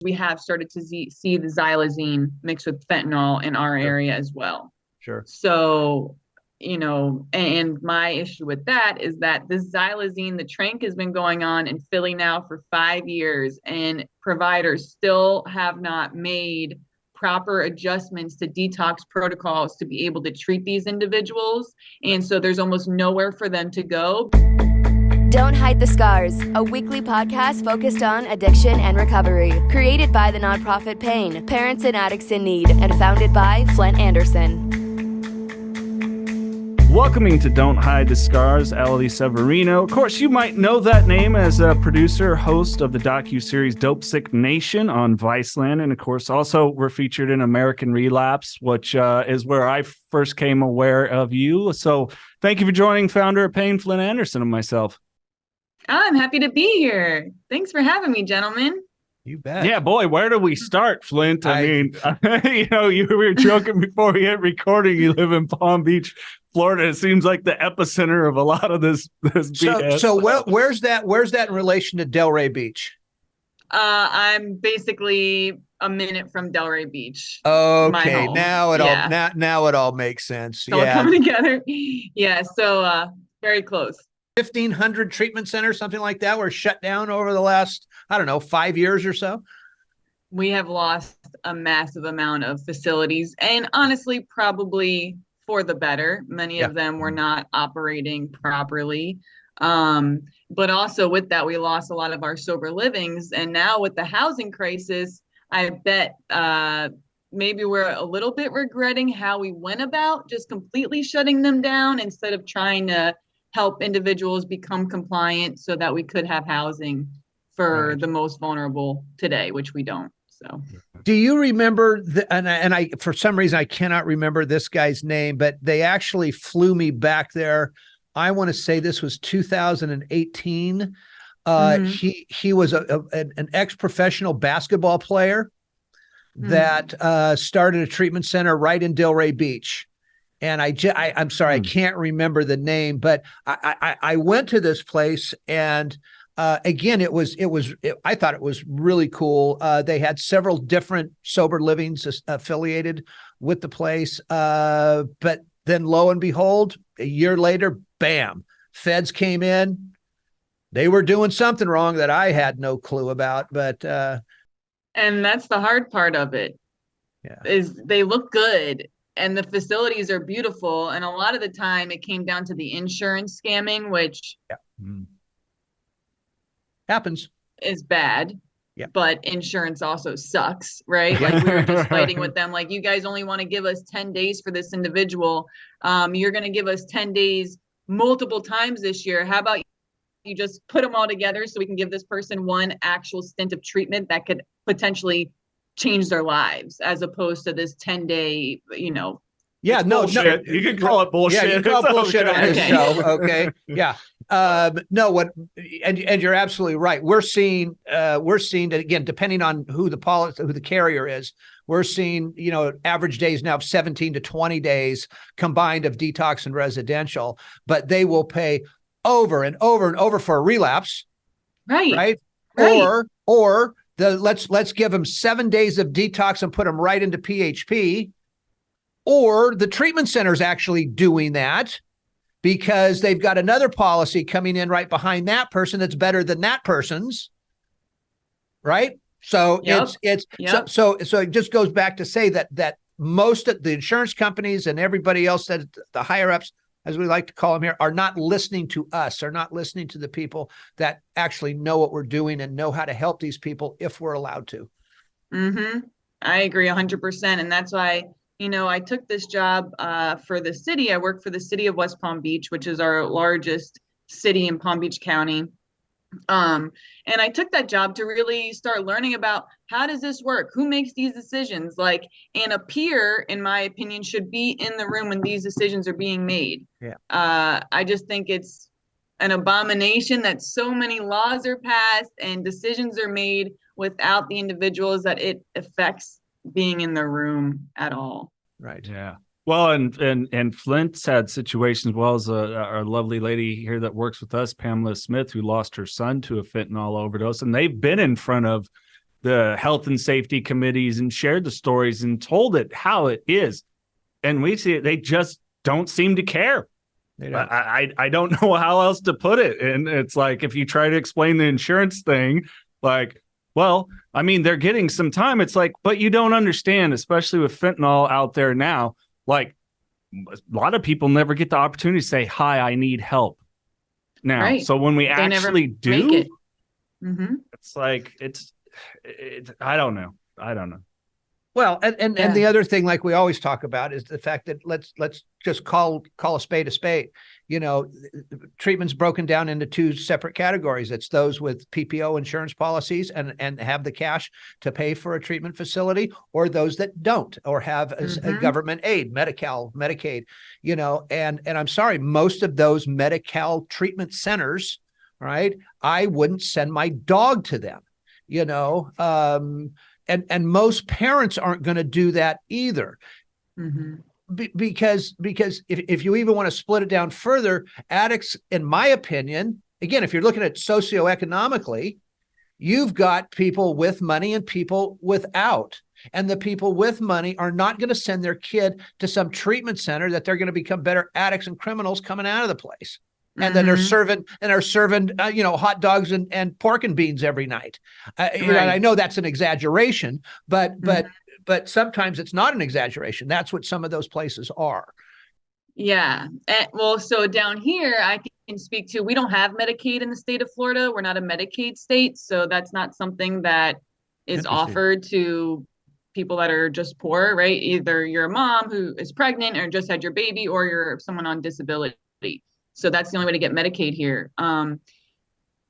we have started to see the xylazine mixed with fentanyl in our Sure. area as well. Sure. So, and my issue with that is that this xylazine, the Tranq, has been going on in Philly now for 5 years, and providers still have not made proper adjustments to detox protocols to be able to treat these individuals. And so there's almost nowhere for them to go. Don't Hide the Scars, a weekly podcast focused on addiction and recovery. Created by the nonprofit PAIN, Parents and Addicts in Need, and founded by Flindt Andersen. Welcoming to Don't Hide the Scars, Allie Severino. Of course, you might know that name as a producer, host of the docuseries Dopesick Nation on Viceland. And of course, also we're featured in American Relapse, which is where I first came aware of you. So thank you for joining founder of PAIN, Flindt Andersen, and myself. I'm happy to be here. Thanks for having me, gentlemen. You bet. Yeah, boy, where do we start, Flindt? I mean, you were joking before we hit recording. You live in Palm Beach, Florida. It seems like the epicenter of a lot of this BS. So where's that in relation to Delray Beach? I'm basically a minute from Delray Beach. Okay, now it all makes sense. It's all coming together. Yeah, so very close. 1,500 treatment centers, something like that, were shut down over the last, 5 years or so. We have lost a massive amount of facilities, and honestly, probably for the better. Many of them were not operating properly. But also with that, we lost a lot of our sober livings. And now with the housing crisis, I bet maybe we're a little bit regretting how we went about just completely shutting them down instead of trying to help individuals become compliant so that we could have housing for the most vulnerable today, which we don't. So, do you remember and I for some reason I cannot remember this guy's name, but they actually flew me back there. I want to say this was 2018. He was an ex-professional basketball player that started a treatment center right in Delray Beach. And I'm sorry, I can't remember the name, but I went to this place, and again, I thought it was really cool. They had several different sober livings affiliated with the place, but then lo and behold, a year later, bam, feds came in. They were doing something wrong that I had no clue about, but and that's the hard part of it. Is they look good. And the facilities are beautiful. And a lot of the time it came down to the insurance scamming, which happens, is bad. Yeah. But insurance also sucks, right? Like we were just fighting with them. Like, you guys only want to give us 10 days for this individual. You're going to give us 10 days multiple times this year. How about you just put them all together so we can give this person one actual stint of treatment that could potentially change their lives, as opposed to this 10-day, bullshit. You can call it bullshit. Yeah, you can call it bullshit on this show. Okay. Yeah. And you're absolutely right. We're seeing that, again, depending on who the carrier is, we're seeing, average days now of 17 to 20 days combined of detox and residential, but they will pay over and over and over for a relapse. Right. Or let's give them 7 days of detox and put them right into PHP, or the treatment center is actually doing that because they've got another policy coming in right behind that person that's better than that person's. Right. So so it just goes back to say that most of the insurance companies and everybody else, that the higher ups, as we like to call them here, are not listening to us, are not listening to the people that actually know what we're doing and know how to help these people if we're allowed to. I agree 100%. And that's why, I took this job for the city. I work for the city of West Palm Beach, which is our largest city in Palm Beach County. And I took that job to really start learning about, how does this work? Who makes these decisions? And a peer, in my opinion, should be in the room when these decisions are being made. I just think it's an abomination that so many laws are passed and decisions are made without the individuals that it affects being in the room at all. Right. Yeah. Well, and Flint's had situations, well as our lovely lady here that works with us, Pamela Smith, who lost her son to a fentanyl overdose, and they've been in front of the health and safety committees and shared the stories and told it how it is. And we see it, they just don't seem to care. I don't know how else to put it. And it's like, if you try to explain the insurance thing, like, well, I mean, they're getting some time. It's like, but you don't understand, especially with fentanyl out there now, like a lot of people never get the opportunity to say, hi, I need help now. Right. So when we They actually never do, make it. Mm-hmm. it's like, I don't know. Well, and the other thing, like we always talk about, is the fact that let's just call a spade a spade. You know, treatment's broken down into two separate categories. It's those with PPO insurance policies and have the cash to pay for a treatment facility, or those that don't, or have a government aid, Medi-Cal, Medicaid. You know, and I'm sorry, most of those Medi-Cal treatment centers, right? I wouldn't send my dog to them. You know, and most parents aren't going to do that either. Mm-hmm. Because if you even want to split it down further, addicts, in my opinion, again, if you're looking at socioeconomically, you've got people with money and people without. And the people with money are not going to send their kid to some treatment center that they're going to become better addicts and criminals coming out of the place. And then are serving hot dogs and pork and beans every night. And I know that's an exaggeration, but sometimes it's not an exaggeration. That's what some of those places are. Yeah. Well, so down here, I can speak to, we don't have Medicaid in the state of Florida. We're not a Medicaid state. So that's not something that is offered to people that are just poor, right? Either you're a mom who is pregnant or just had your baby, or you're someone on disability. So that's the only way to get Medicaid here.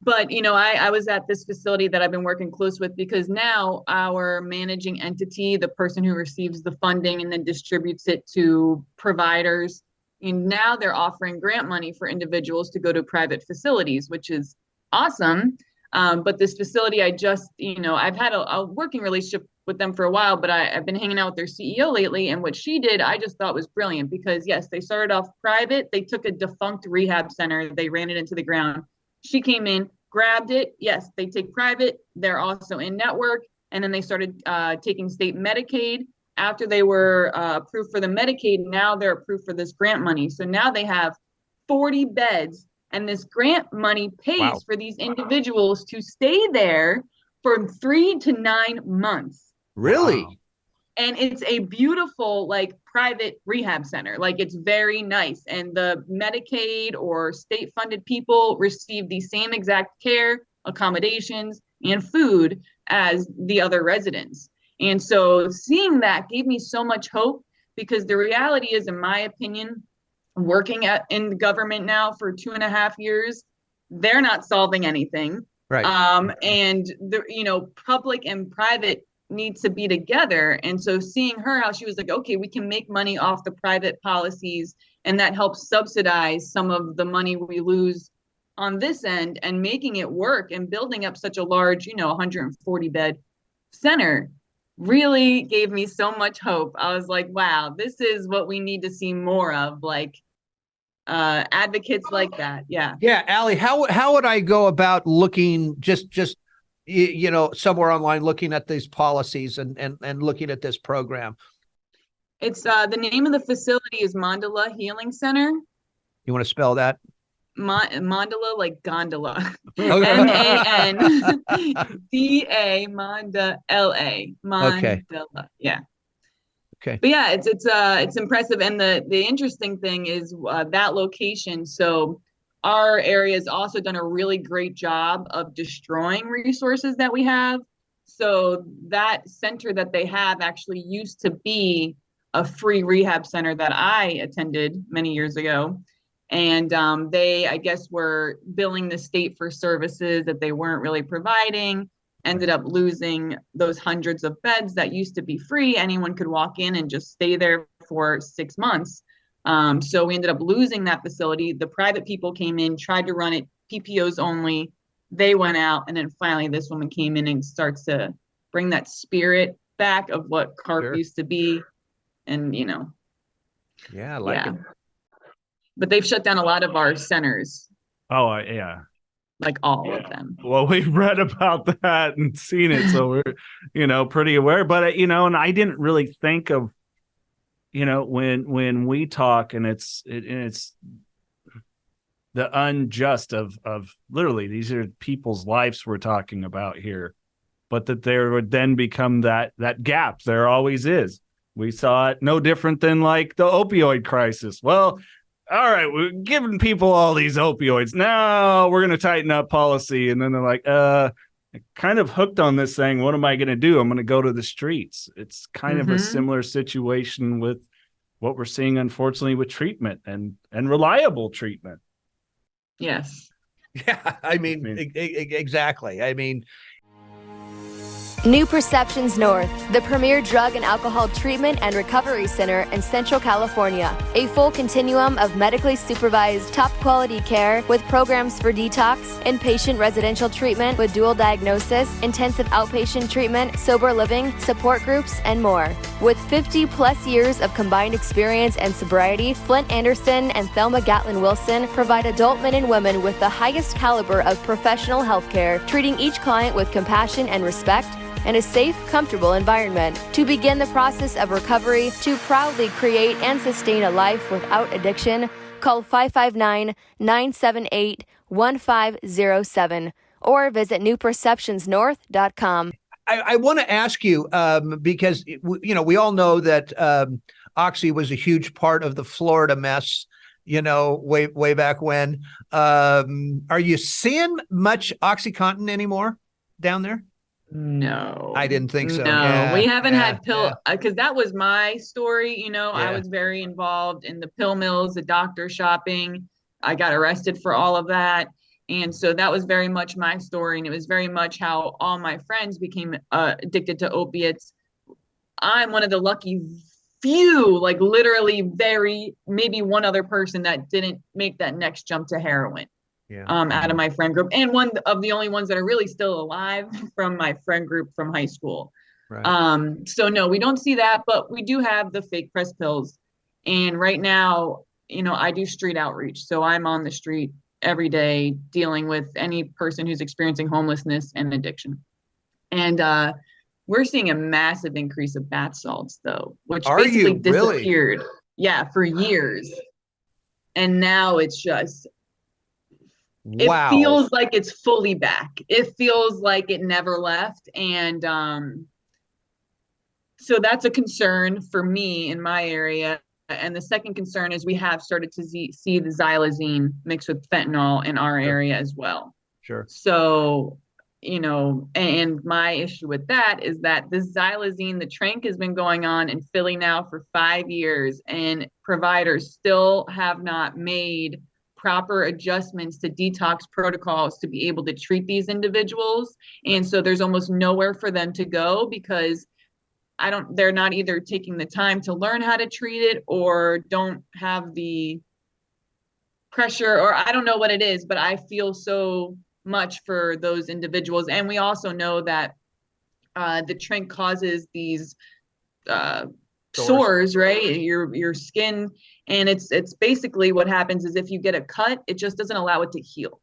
But, you know, I was at this facility that I've been working close with, because now our managing entity, the person who receives the funding and then distributes it to providers, and now they're offering grant money for individuals to go to private facilities, which is awesome. But this facility, I've had a working relationship with them for a while, but I've been hanging out with their CEO lately. And what she did, I just thought was brilliant, because yes, they started off private. They took a defunct rehab center. They ran it into the ground. She came in, grabbed it. Yes, they take private. They're also in network. And then they started taking state Medicaid. After they were approved for the Medicaid, now they're approved for this grant money. So now they have 40 beds, and this grant money pays for these individuals to stay there for 3 to 9 months. Really? Wow. And it's a beautiful, like, private rehab center. Like, it's very nice. And the Medicaid or state funded people receive the same exact care, accommodations, and food as the other residents. And so seeing that gave me so much hope, because the reality is, in my opinion, working in the government now for 2.5 years, they're not solving anything. Right. And public and private needs to be together. And so seeing her, how she was like, okay, we can make money off the private policies, and that helps subsidize some of the money we lose on this end, and making it work and building up such a large, 140 bed center really gave me so much hope. I was like, wow, this is what we need to see more of, like advocates like that. Yeah. Yeah. Allie, how would I go about looking just somewhere online, looking at these policies and looking at this program? It's the name of the facility is Mandala Healing Center. You want to spell that? Mandala, like gondola. Okay. MANDA, Mandala. Okay. Yeah. Okay. But yeah, it's impressive. And the interesting thing is that location. So our area has also done a really great job of destroying resources that we have. So that center that they have actually used to be a free rehab center that I attended many years ago. And they, I guess, were billing the state for services that they weren't really providing, ended up losing those hundreds of beds that used to be free. Anyone could walk in and just stay there for 6 months. So we ended up losing that facility. The private people came in, tried to run it PPOs only. They went out, and then finally this woman came in and starts to bring that spirit back of what CARP used to be. And, Yeah, I like it. But they've shut down a lot of our centers. Oh, yeah. like all of them. Well, we've read about that and seen it, so we're, pretty aware. But and I didn't really think of, when we talk, and it's the unjust of literally these are people's lives we're talking about here, but that there would then become that gap. There always is. We saw it no different than like the opioid crisis. Well, all right, we're giving people all these opioids. Now we're going to tighten up policy. And then they're like, kind of hooked on this thing. What am I going to do? I'm going to go to the streets. It's kind of a similar situation with what we're seeing, unfortunately, with treatment and reliable treatment. Yes. Yeah, I mean, exactly. I mean, New Perceptions North, the premier drug and alcohol treatment and recovery center in Central California. A full continuum of medically supervised, top-quality care with programs for detox, inpatient residential treatment with dual diagnosis, intensive outpatient treatment, sober living, support groups, and more. With 50-plus years of combined experience and sobriety, Flindt Andersen and Thelma Gatlin Wilson provide adult men and women with the highest caliber of professional health care, treating each client with compassion and respect, and a safe, comfortable environment. To begin the process of recovery, to proudly create and sustain a life without addiction, call 559-978-1507 or visit newperceptionsnorth.com. I want to ask you, because, we all know that Oxy was a huge part of the Florida mess, way back when. Are you seeing much OxyContin anymore down there? No, I didn't think so. No, Yeah, we haven't yeah, had pill because that was my story. I Yeah. was very involved in the pill mills, the doctor shopping. I got arrested for all of that. And so that was very much my story. And it was very much how all my friends became addicted to opiates. I'm one of the lucky few, like literally maybe one other person that didn't make that next jump to heroin. Yeah. Out of my friend group, and one of the only ones that are really still alive from my friend group from high school. Right. So no, we don't see that, but we do have the fake press pills. And right now, I do street outreach. So I'm on the street every day dealing with any person who's experiencing homelessness and addiction. And we're seeing a massive increase of bath salts though, which basically disappeared. Really? Yeah, for years. And now it's just Wow. It feels like it's fully back. It feels like it never left. And so that's a concern for me in my area. And the second concern is we have started to see the Xylazine mixed with fentanyl in our area as well. Sure. So, and my issue with that is that this Xylazine, the Tranq, has been going on in Philly now for 5 years, and providers still have not made proper adjustments to detox protocols to be able to treat these individuals. And so there's almost nowhere for them to go because they're not either taking the time to learn how to treat it or don't have the pressure, or I don't know what it is, but I feel so much for those individuals. And we also know that the Tranq causes these sores, right? Your skin. And it's basically what happens is if you get a cut, it just doesn't allow it to heal,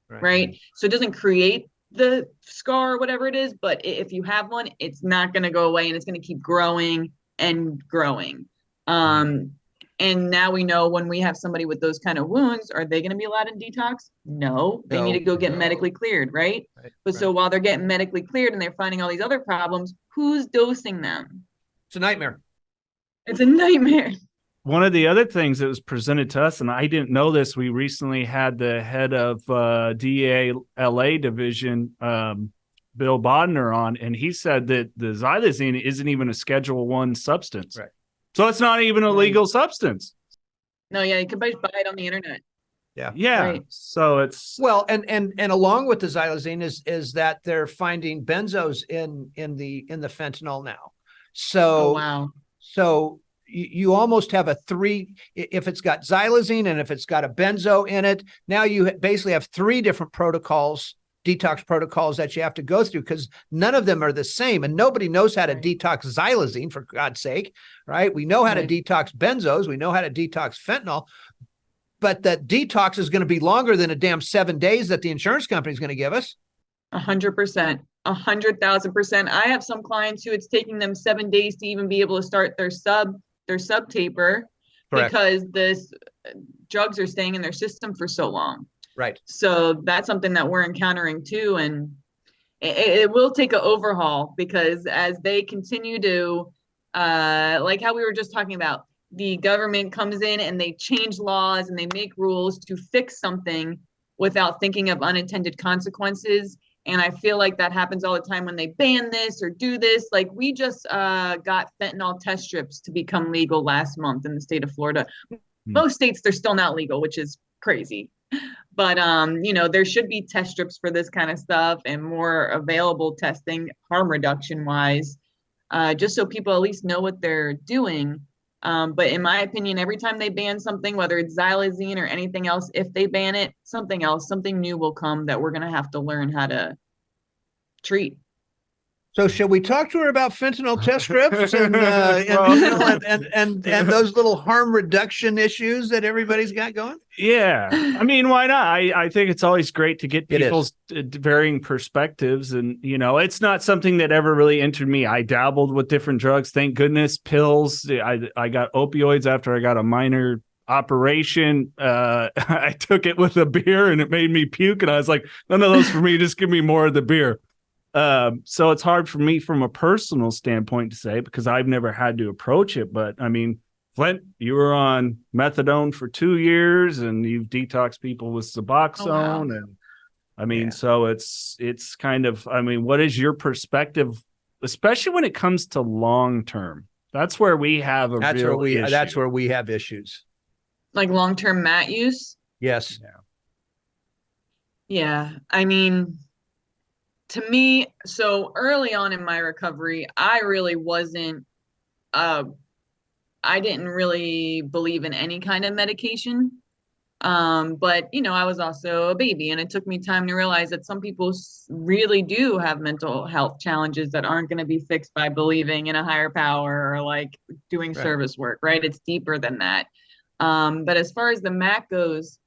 right? So it doesn't create the scar or whatever it is, but if you have one, it's not going to go away and it's going to keep growing and growing. And now we know when we have somebody with those kind of wounds, are they going to be allowed in detox? No, they need to go get medically cleared, right? But so while they're getting medically cleared and they're finding all these other problems, who's dosing them? It's a nightmare. It's a nightmare. One of the other things that was presented to us, and I didn't know this, we recently had the head of DEA LA division, Bill Bodner, on, and he said that the Xylazine isn't even a Schedule I substance. Right. So it's not even a legal substance. No, yeah, you can buy it on the internet. Yeah. Yeah. Right. So it's and along with the Xylazine is that they're finding benzos in the fentanyl now. So wow. So you almost have if it's got Xylazine and if it's got a benzo in it, now you basically have 3 different detox protocols that you have to go through because none of them are the same and nobody knows how to detox Xylazine, for God's sake, right? We know how to detox benzos. We know how to detox fentanyl, but that detox is going to be longer than a damn 7 days that the insurance company is going to give us. 100%, 100,000%. I have some clients who it's taking them 7 days to even be able to start their sub taper. Correct. Because this drugs are staying in their system for so long. Right. So that's something that we're encountering too. And it will take an overhaul, because as they continue to, like how we were just talking about, the government comes in and they change laws and they make rules to fix something without thinking of unintended consequences. And I feel like that happens all the time when they ban this or do this. Like we just got fentanyl test strips to become legal last month in the state of Florida. Most states, they're still not legal, which is crazy. But, there should be test strips for this kind of stuff and more available testing, harm reduction wise, just so people at least know what they're doing. But in my opinion, every time they ban something, whether it's Xylazine or anything else, if they ban it, something new will come that we're going to have to learn how to treat. So should we talk to her about fentanyl test strips and those little harm reduction issues that everybody's got going? Yeah. I mean, why not? I think it's always great to get people's varying perspectives. And, it's not something that ever really entered me. I dabbled with different drugs. Thank goodness. Pills. I got opioids after I got a minor operation. I took it with a beer and it made me puke. And I was like, none of those for me. Just give me more of the beer. So it's hard for me from a personal standpoint to say, because I've never had to approach it. But I mean, Flindt, you were on methadone for 2 years and you've detoxed people with suboxone. Oh, wow. And I mean, so it's kind of, I mean, what is your perspective, especially when it comes to long-term? That's where we have that's where we have issues. Like long-term mat use? Yes. Yeah. I mean, to me, so early on in my recovery, I really wasn't, I didn't really believe in any kind of medication. But, I was also a baby, and it took me time to realize that some people really do have mental health challenges that aren't going to be fixed by believing in a higher power or like doing service work, right? It's deeper than that. But as far as the MAC goes,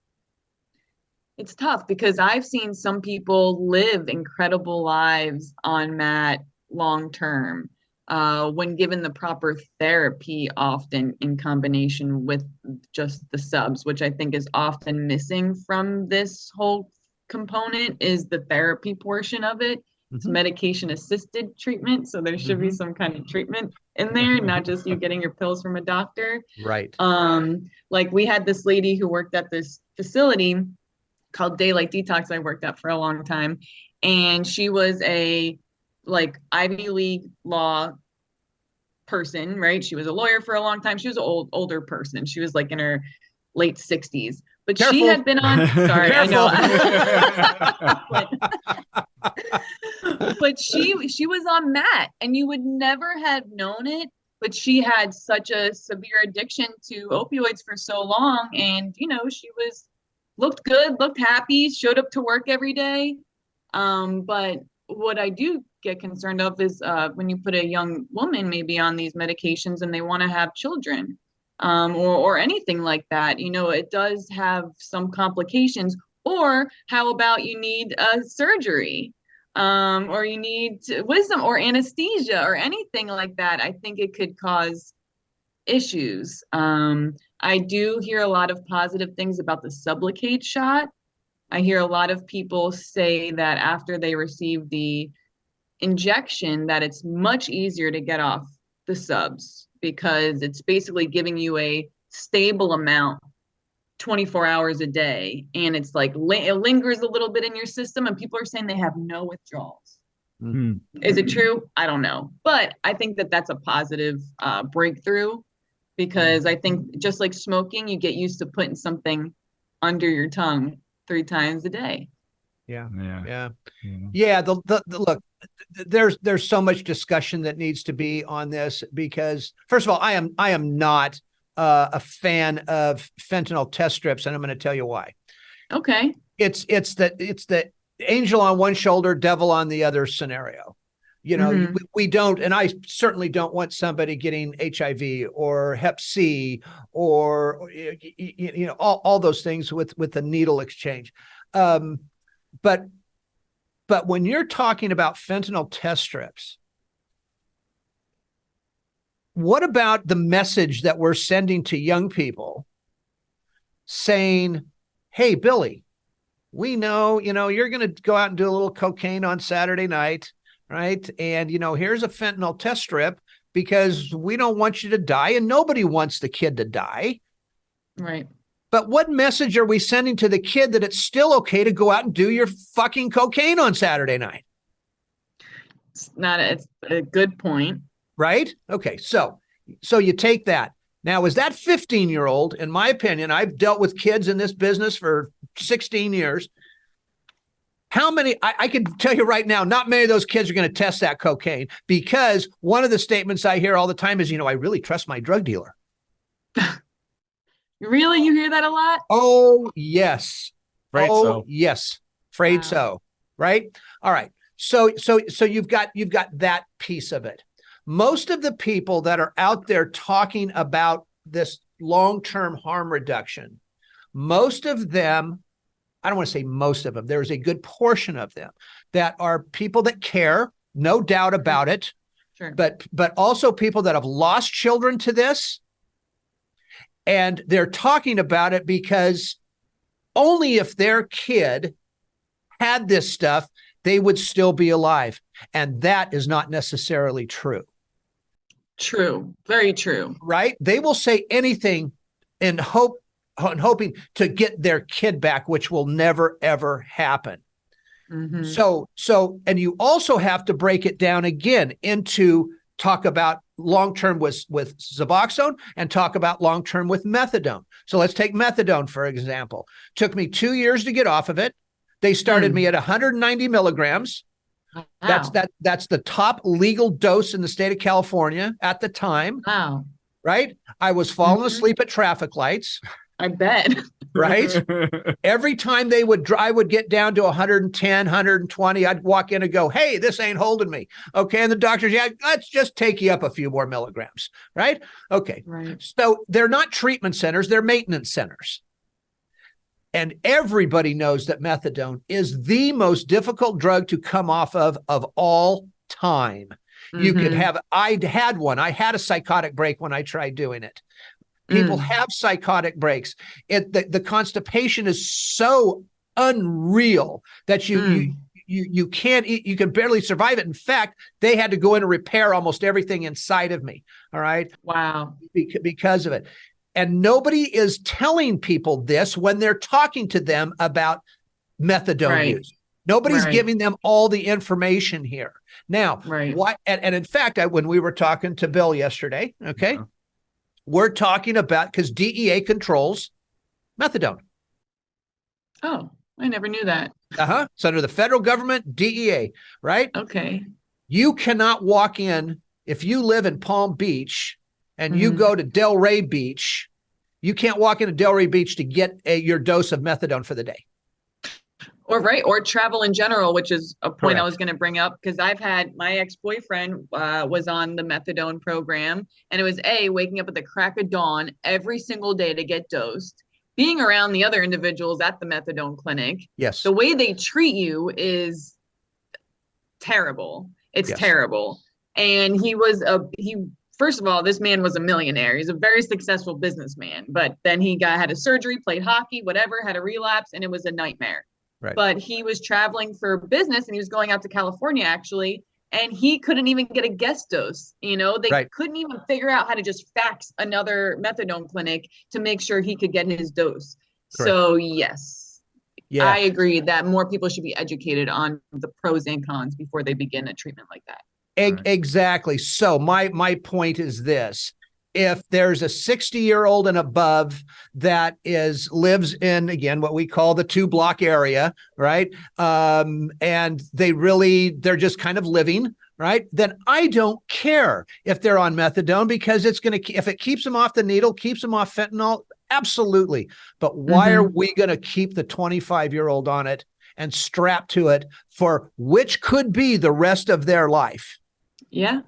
it's tough because I've seen some people live incredible lives on MAT long term when given the proper therapy, often in combination with just the subs, which I think is often missing from this whole component, is the therapy portion of it. It's medication assisted treatment. So there should be some kind of treatment in there, not just you getting your pills from a doctor. Right. Like we had this lady who worked at this facility called Daylight Detox I worked at for a long time. And she was a like Ivy League law person, right? She was a lawyer for a long time. She was an older person. She was like in her late 60s. But Careful. She had been on, sorry, I know. But she was on MAT, and you would never have known it, but she had such a severe addiction to opioids for so long. And, she looked good, looked happy, showed up to work every day. But what I do get concerned of is when you put a young woman maybe on these medications and they want to have children or anything like that, it does have some complications. Or how about you need surgery or you need wisdom or anesthesia or anything like that? I think it could cause issues. I do hear a lot of positive things about the Sublocade shot. I hear a lot of people say that after they receive the injection, that it's much easier to get off the subs because it's basically giving you a stable amount 24 hours a day. And it's like it lingers a little bit in your system, and people are saying they have no withdrawals. Is it true? I don't know. But I think that that's a positive breakthrough, because I think just like smoking, you get used to putting something under your tongue 3 times a day. Yeah. Look, there's so much discussion that needs to be on this, because first of all, I am not a fan of fentanyl test strips, and I'm going to tell you why. Okay. It's the angel on one shoulder, devil on the other scenario. We don't, and I certainly don't want somebody getting HIV or Hep C or all those things with the needle exchange. But when you're talking about fentanyl test strips, what about the message that we're sending to young people saying, hey, Billy, we know, you're going to go out and do a little cocaine on Saturday night, right? And, here's a fentanyl test strip because we don't want you to die and nobody wants the kid to die. Right. But what message are we sending to the kid that it's still okay to go out and do your fucking cocaine on Saturday night? It's a good point. Right? Okay. So you take that. Now, is that 15-year-old, in my opinion, I've dealt with kids in this business for 16 years. How many, I can tell you right now, not many of those kids are going to test that cocaine, because one of the statements I hear all the time is, I really trust my drug dealer. Really? You hear that a lot? Oh, yes. So. Yes. Afraid so. Right. All right. So you've got that piece of it. Most of the people that are out there talking about this long-term harm reduction, most of them, I don't want to say most of them, there's a good portion of them that are people that care, no doubt about it. Sure. But also people that have lost children to this. And they're talking about it because only if their kid had this stuff, they would still be alive. And that is not necessarily true. True. Very true. Right? They will say anything in hoping to get their kid back, which will never, ever happen. Mm-hmm. So, and you also have to break it down again into talk about long-term with suboxone and talk about long-term with methadone. So let's take methadone, for example. Took me 2 years to get off of it. They started me at 190 milligrams. Wow. That's the top legal dose in the state of California at the time. Wow. Right? I was falling asleep at traffic lights. I bet. Right? Every time I would get down to 110, 120, I'd walk in and go, hey, this ain't holding me. Okay. And the doctor's, yeah, let's just take you up a few more milligrams. Right? Okay. Right. So they're not treatment centers, they're maintenance centers. And everybody knows that methadone is the most difficult drug to come off of all time. You could have, I had a psychotic break when I tried doing it. People have psychotic breaks. The constipation is so unreal that you can't eat, you can barely survive it. In fact, they had to go in and repair almost everything inside of me. All right. Wow. Because of it. And nobody is telling people this when they're talking to them about methadone use. Nobody's giving them all the information here. Now, why? And in fact, when we were talking to Bill yesterday, okay, we're talking about, because DEA controls methadone. Oh, I never knew that. It's under the federal government, DEA, right? Okay. You cannot walk in, if you live in Palm Beach and you go to Delray Beach, you can't walk into Delray Beach to get your dose of methadone for the day. Or travel in general, which is a point Correct. I was going to bring up, because I've had my ex-boyfriend was on the methadone program, and it was waking up at the crack of dawn every single day to get dosed, being around the other individuals at the methadone clinic. Yes. The way they treat you is terrible. It's terrible. And first of all, this man was a millionaire. He's a very successful businessman, but then he had a surgery, played hockey, whatever, had a relapse, and it was a nightmare. Right. But he was traveling for business, and he was going out to California, actually, and he couldn't even get a guest dose. They couldn't even figure out how to just fax another methadone clinic to make sure he could get his dose. Correct. So yes, I agree that more people should be educated on the pros and cons before they begin a treatment like that. Exactly. So my point is this. If there's a 60-year-old and above that lives in, again, what we call the 2-block area, right? And they're just kind of living, right? Then I don't care if they're on methadone, because if it keeps them off the needle, keeps them off fentanyl, absolutely. But why are we going to keep the 25-year-old on it and strapped to it for which could be the rest of their life. Yeah.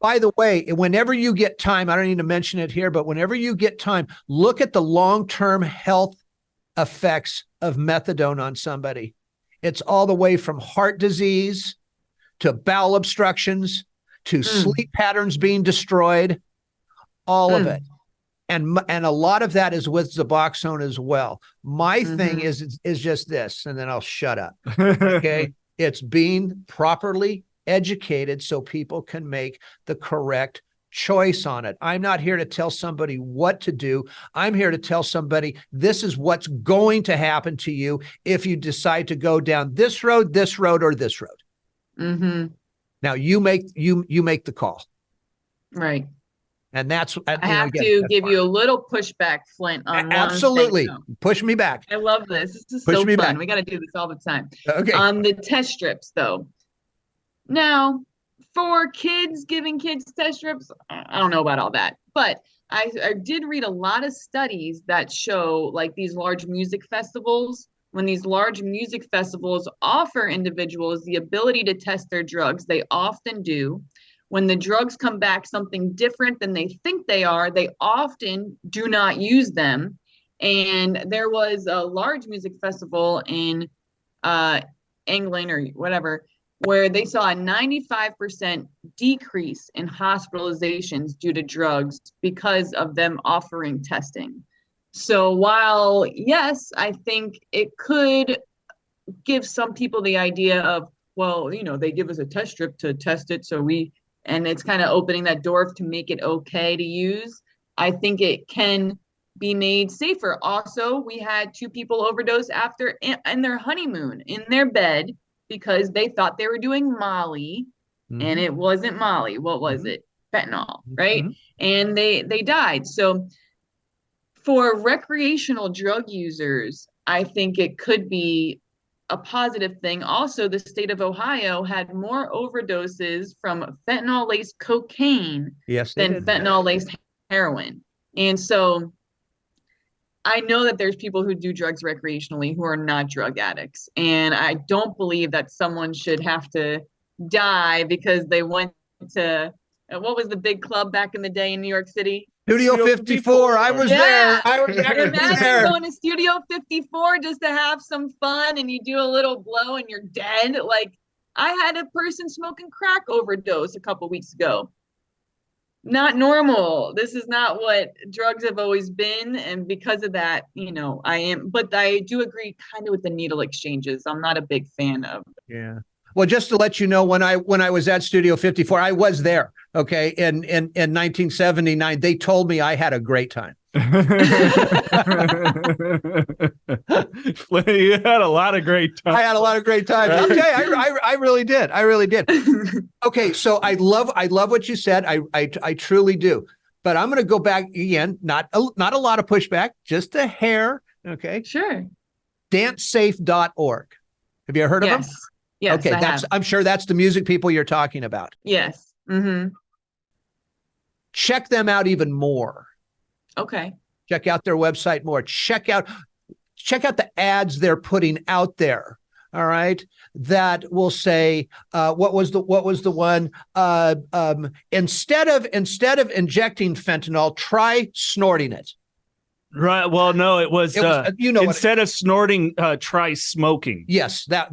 By the way, whenever you get time, I don't need to mention it here, but whenever you get time, look at the long-term health effects of methadone on somebody. It's all the way from heart disease to bowel obstructions to sleep patterns being destroyed, all of it. And a lot of that is with Suboxone as well. My thing is just this, and then I'll shut up. Okay. It's being properly educated so people can make the correct choice on it. I'm not here to tell somebody what to do. I'm here to tell somebody this is what's going to happen to you if you decide to go down this road, or this road. Now you make the call. Right. And that's, I have to give you a little pushback, Flindt, on absolutely. one thing. Push me back. I love this. This is so fun. We got to do this all the time. Okay. On the test strips, though. Now, for kids, giving kids test strips, I don't know about all that. But I did read a lot of studies that show, like, these large music festivals. When these large music festivals offer individuals the ability to test their drugs, they often do. When the drugs come back something different than they think they are, they often do not use them. And there was a large music festival in England or whatever, where they saw a 95% decrease in hospitalizations due to drugs because of them offering testing. So while, yes, I think it could give some people the idea of, well, you know, they give us a test strip to test it, and it's kind of opening that door to make it okay to use. I think it can be made safer. Also, we had 2 people overdose after in their honeymoon in their bed because they thought they were doing Molly, and it wasn't Molly. What was it? Fentanyl, right? And they died. So for recreational drug users, I think it could be a positive thing. Also, the state of Ohio had more overdoses from fentanyl-laced cocaine than fentanyl-laced heroin. And so I know that there's people who do drugs recreationally who are not drug addicts. And I don't believe that someone should have to die because they went to, what was the big club back in the day in New York City? Studio 54. I was there. I was Imagine going to Studio 54 just to have some fun and you do a little blow and you're dead. Like, I had a person smoking crack overdose a couple weeks ago. Not normal. This is not what drugs have always been. And because of that, you know, but I do agree kind of with the needle exchanges. I'm not a big fan of. Yeah. Well, just to let you know, when I was at Studio 54, I was there. Okay, in 1979, they told me I had a great time. You had a lot of great time. I had a lot of great time. Okay, I really did. I really did. Okay, so I love what you said. I truly do. But I'm going to go back again. Not a lot of pushback, just a hair. Okay, sure. Dancesafe.org. Have you ever heard of them? Yes. Okay, I'm sure that's the music people you're talking about. Yes. Check them out even more. Okay. Check out their website more. Check out the ads they're putting out there. All right. That will say, what was the one? Instead of injecting fentanyl, try snorting it. Right. Well, no, it was instead of snorting, try smoking. Yes, that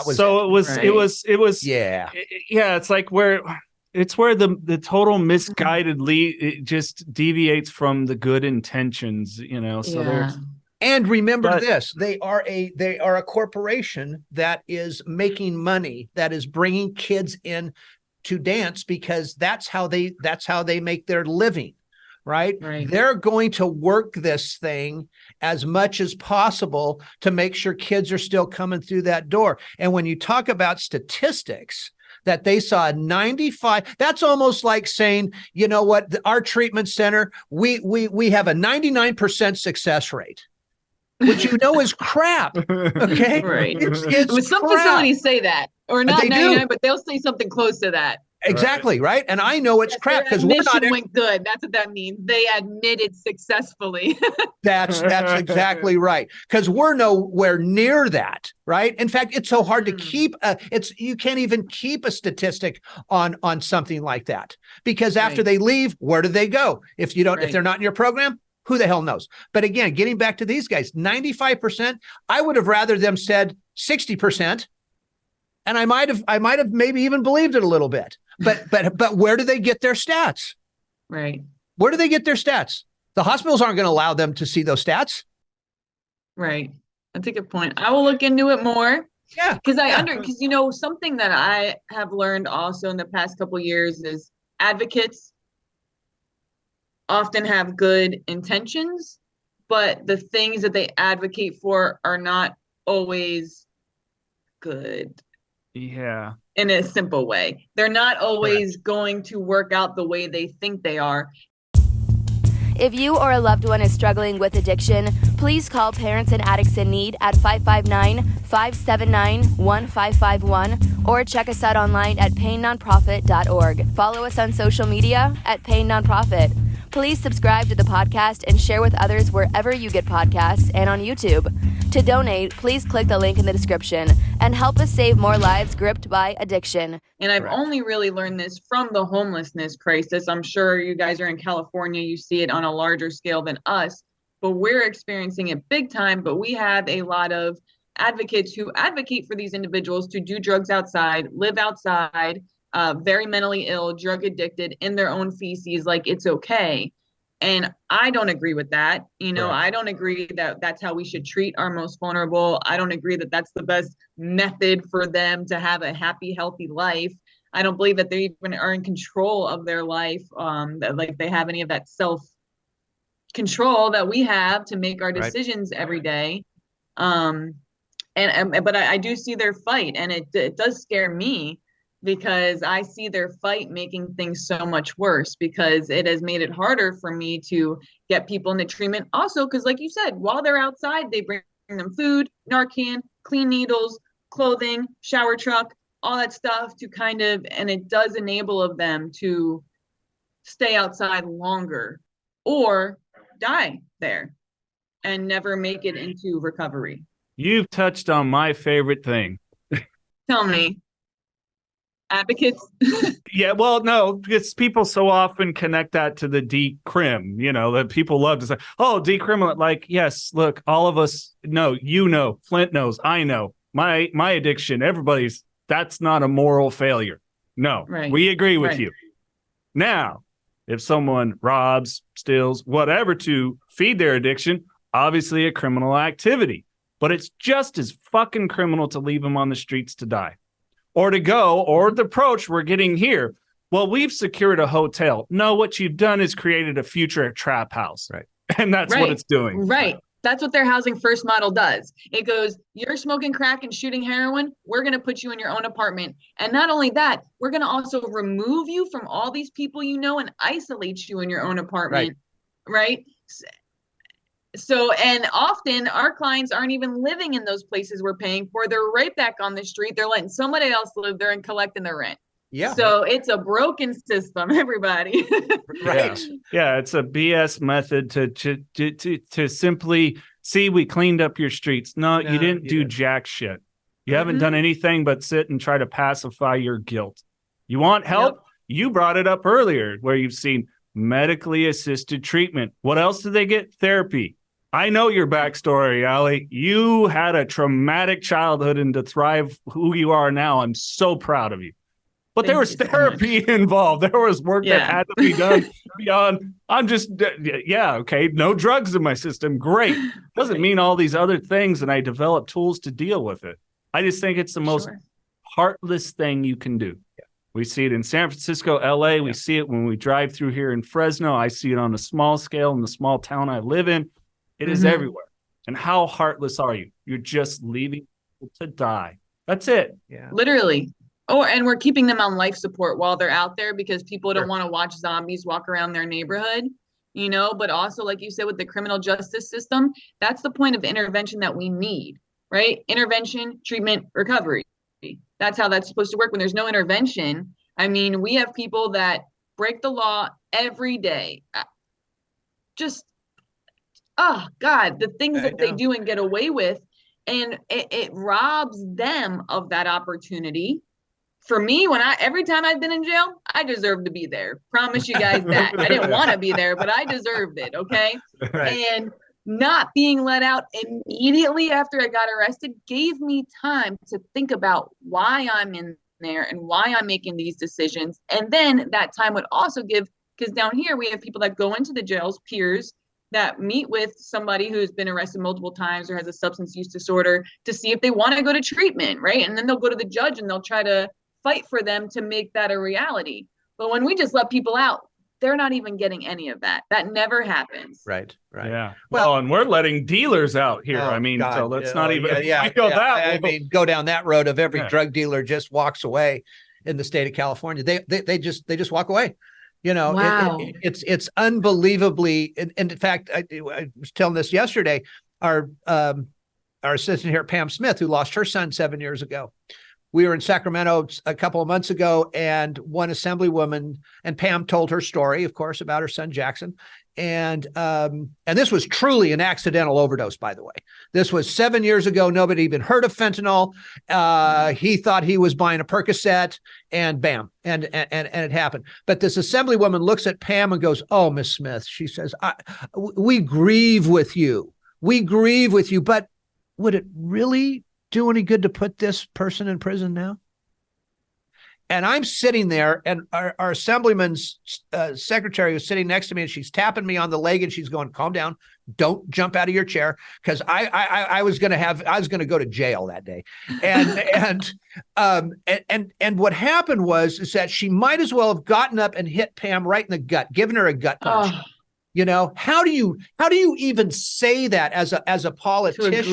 was. So it was. Right. It was. Yeah. It's like where the total misguided it just deviates from the good intentions. You know. So there's. And remember this: they are a corporation that is making money, that is bringing kids in to dance because that's how they make their living. Right? They're going to work this thing as much as possible to make sure kids are still coming through that door. And when you talk about statistics that they saw 95, that's almost like saying, you know what, our treatment center, we have a 99% success rate, which you know is crap. Okay. Right. It's some crap. facilities say that, or not They 99, do. but they'll say something close to that. Exactly, right? And I know it's Yes, crap their because we're not. admission went good. That's what that means. They admitted successfully. That's exactly right. Because we're nowhere near that, right? In fact, it's so hard to keep you can't even keep a statistic on something like that. Because after they leave, where do they go? If they're not in your program, who the hell knows? But again, getting back to these guys, 95%, I would have rather them said 60%. And I might have maybe even believed it a little bit. But where do they get their stats? Right. Where do they get their stats? The hospitals aren't going to allow them to see those stats. Right. That's a good point. I will look into it more. Yeah. Because something that I have learned also in the past couple of years is advocates often have good intentions, but the things that they advocate for are not always good. Yeah. In a simple way. They're not always going to work out the way they think they are. If you or a loved one is struggling with addiction, please call Parents and Addicts in Need at 559-579-1551 or check us out online at painnonprofit.org. Follow us on social media at Pain Nonprofit. Please subscribe to the podcast and share with others wherever you get podcasts and on YouTube. To donate, please click the link in the description and help us save more lives gripped by addiction. And I've only really learned this from the homelessness crisis. I'm sure you guys are in California, you see it on a larger scale than us, but we're experiencing it big time. But we have a lot of advocates who advocate for these individuals to do drugs outside, live outside, very mentally ill, drug addicted in their own feces, like it's okay. And I don't agree with that. I don't agree that that's how we should treat our most vulnerable. I don't agree that that's the best method for them to have a happy, healthy life. I don't believe that they even are in control of their life, that like they have any of that self control that we have to make our decisions every day. But I do see their fight, and it does scare me, because I see their fight making things so much worse, because it has made it harder for me to get people into treatment. Also, because like you said, while they're outside, they bring them food, Narcan, clean needles, clothing, shower truck, all that stuff and it does enable of them to stay outside longer or die there and never make it into recovery. You've touched on my favorite thing. Tell me. Advocates. Yeah, well, no, because people so often connect that to the decrim, that people love to say, oh, decriminal. Like, yes, look, all of us know, Flindt knows, I know, my addiction, that's not a moral failure. No, we agree with you. Now, if someone robs, steals, whatever to feed their addiction, obviously a criminal activity, but it's just as fucking criminal to leave them on the streets to die. Or to go, or the approach we're getting here. Well, we've secured a hotel. No, what you've done is created a future trap house. Right. And that's what it's doing. Right. That's what their housing first model does. It goes, you're smoking crack and shooting heroin, we're going to put you in your own apartment. And not only that, we're going to also remove you from all these people and isolate you in your own apartment. Right? So, and often our clients aren't even living in those places we're paying for. They're right back on the street. They're letting somebody else live there and collecting their rent. Yeah. So it's a broken system, everybody. Right. Yeah. It's a BS method to simply see, we cleaned up your streets. No, you didn't do jack shit. You haven't done anything but sit and try to pacify your guilt. You want help? You brought it up earlier, where you've seen medically assisted treatment. What else did they get? Therapy. I know your backstory, Allie. You had a traumatic childhood, and to thrive who you are now, I'm so proud of you. But there was therapy involved. There was work that had to be done beyond. No drugs in my system. Great. Doesn't mean all these other things, and I developed tools to deal with it. I just think it's the most heartless thing you can do. Yeah. We see it in San Francisco, LA. We see it when we drive through here in Fresno. I see it on a small scale in the small town I live in. It is everywhere. And how heartless are you? You're just leaving people to die. That's it. Yeah. Literally. Oh, and we're keeping them on life support while they're out there, because people don't want to watch zombies walk around their neighborhood, but also, like you said, with the criminal justice system, that's the point of intervention that we need, right? Intervention, treatment, recovery. That's how that's supposed to work. When there's no intervention, I mean, we have people that break the law every day. Just, oh God, the things that they do and get away with. And it robs them of that opportunity. For me, every time I've been in jail, I deserve to be there. Promise you guys that. I didn't want to be there, but I deserved it. Okay. Right. And not being let out immediately after I got arrested gave me time to think about why I'm in there and why I'm making these decisions. And then that time would also give, because down here we have people that go into the jails, peers that meet with somebody who's been arrested multiple times or has a substance use disorder to see if they want to go to treatment, right? And then they'll go to the judge and they'll try to fight for them to make that a reality. But when we just let people out, they're not even getting any of that. That never happens. Right. Yeah. Well, and we're letting dealers out here. Oh, I mean, God. so let's not even I mean, go down that road of every drug dealer just walks away in the state of California. They just walk away. You know, wow. It's unbelievably. And in fact, I was telling this yesterday. Our assistant here, Pam Smith, who lost her son 7 years ago. We were in Sacramento a couple of months ago, and one assemblywoman, and Pam told her story, of course, about her son Jackson. And this was truly an accidental overdose, by the way. This was 7 years ago. Nobody even heard of fentanyl. He thought he was buying a Percocet, and bam, and it happened. But this assemblywoman looks at Pam and goes, "Oh, Miss Smith," she says, "we grieve with you. We grieve with you, but would it really do any good to put this person in prison now?" And I'm sitting there, and our assemblyman's secretary was sitting next to me, and she's tapping me on the leg, and she's going, "Calm down, don't jump out of your chair," because I was going to go to jail that day. And what happened is that she might as well have gotten up and hit Pam right in the gut, given her a gut punch. Oh. You know, how do you even say that as a politician to a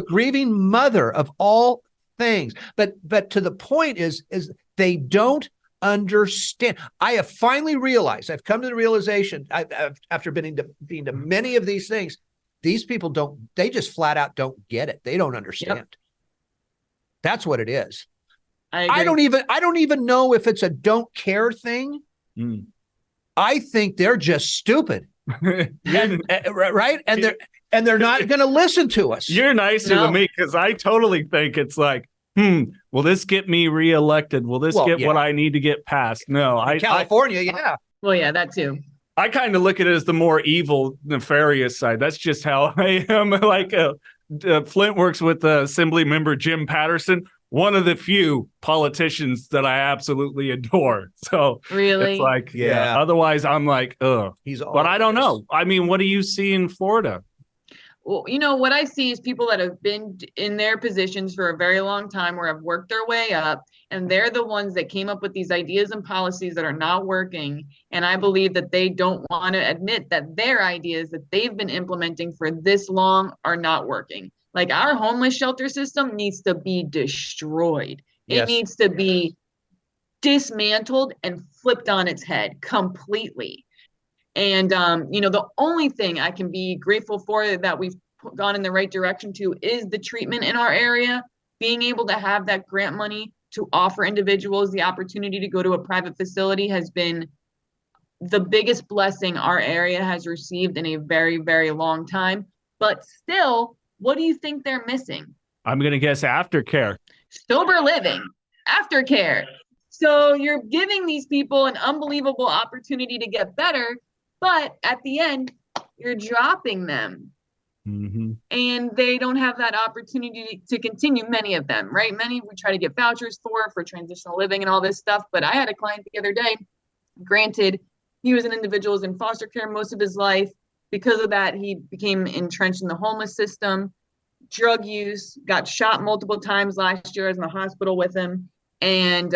grieving mother of all things? But to the point is they don't understand. I have finally realized, I've come to the realization after being to many of these things, these people they just flat out don't get it. They don't understand. Yep. That's what it is. I don't even know if it's a don't care thing. Mm. I think they're just stupid, right? And they're not going to listen to us. You're nicer than me, because I totally think it's like, will this get me reelected? Will this get what I need to get passed? No, California, yeah. Well, yeah, that too. I kind of look at it as the more evil, nefarious side. That's just how I am. Like Flindt works with Assembly Member Jim Patterson, one of the few politicians that I absolutely adore. So really, it's like, yeah. Otherwise, I'm like, ugh. But I don't know. I mean, what do you see in Florida? Well, you know, what I see is people that have been in their positions for a very long time, or have worked their way up, and they're the ones that came up with these ideas and policies that are not working. And I believe that they don't want to admit that their ideas that they've been implementing for this long are not working. Like, our homeless shelter system needs to be destroyed. Yes. It needs to be dismantled and flipped on its head completely. And, you know, the only thing I can be grateful for that we've gone in the right direction to is the treatment in our area. Being able to have that grant money to offer individuals the opportunity to go to a private facility has been the biggest blessing our area has received in a very, very long time. But still, what do you think they're missing? I'm going to guess aftercare. Sober living, aftercare. So you're giving these people an unbelievable opportunity to get better, but at the end, you're dropping them. Mm-hmm. And they don't have that opportunity to continue, many of them, right? Many we try to get vouchers for transitional living and all this stuff. But I had a client the other day, granted, he was an individual who was in foster care most of his life. Because of that, he became entrenched in the homeless system, drug use, got shot multiple times last year. I was in the hospital with him. And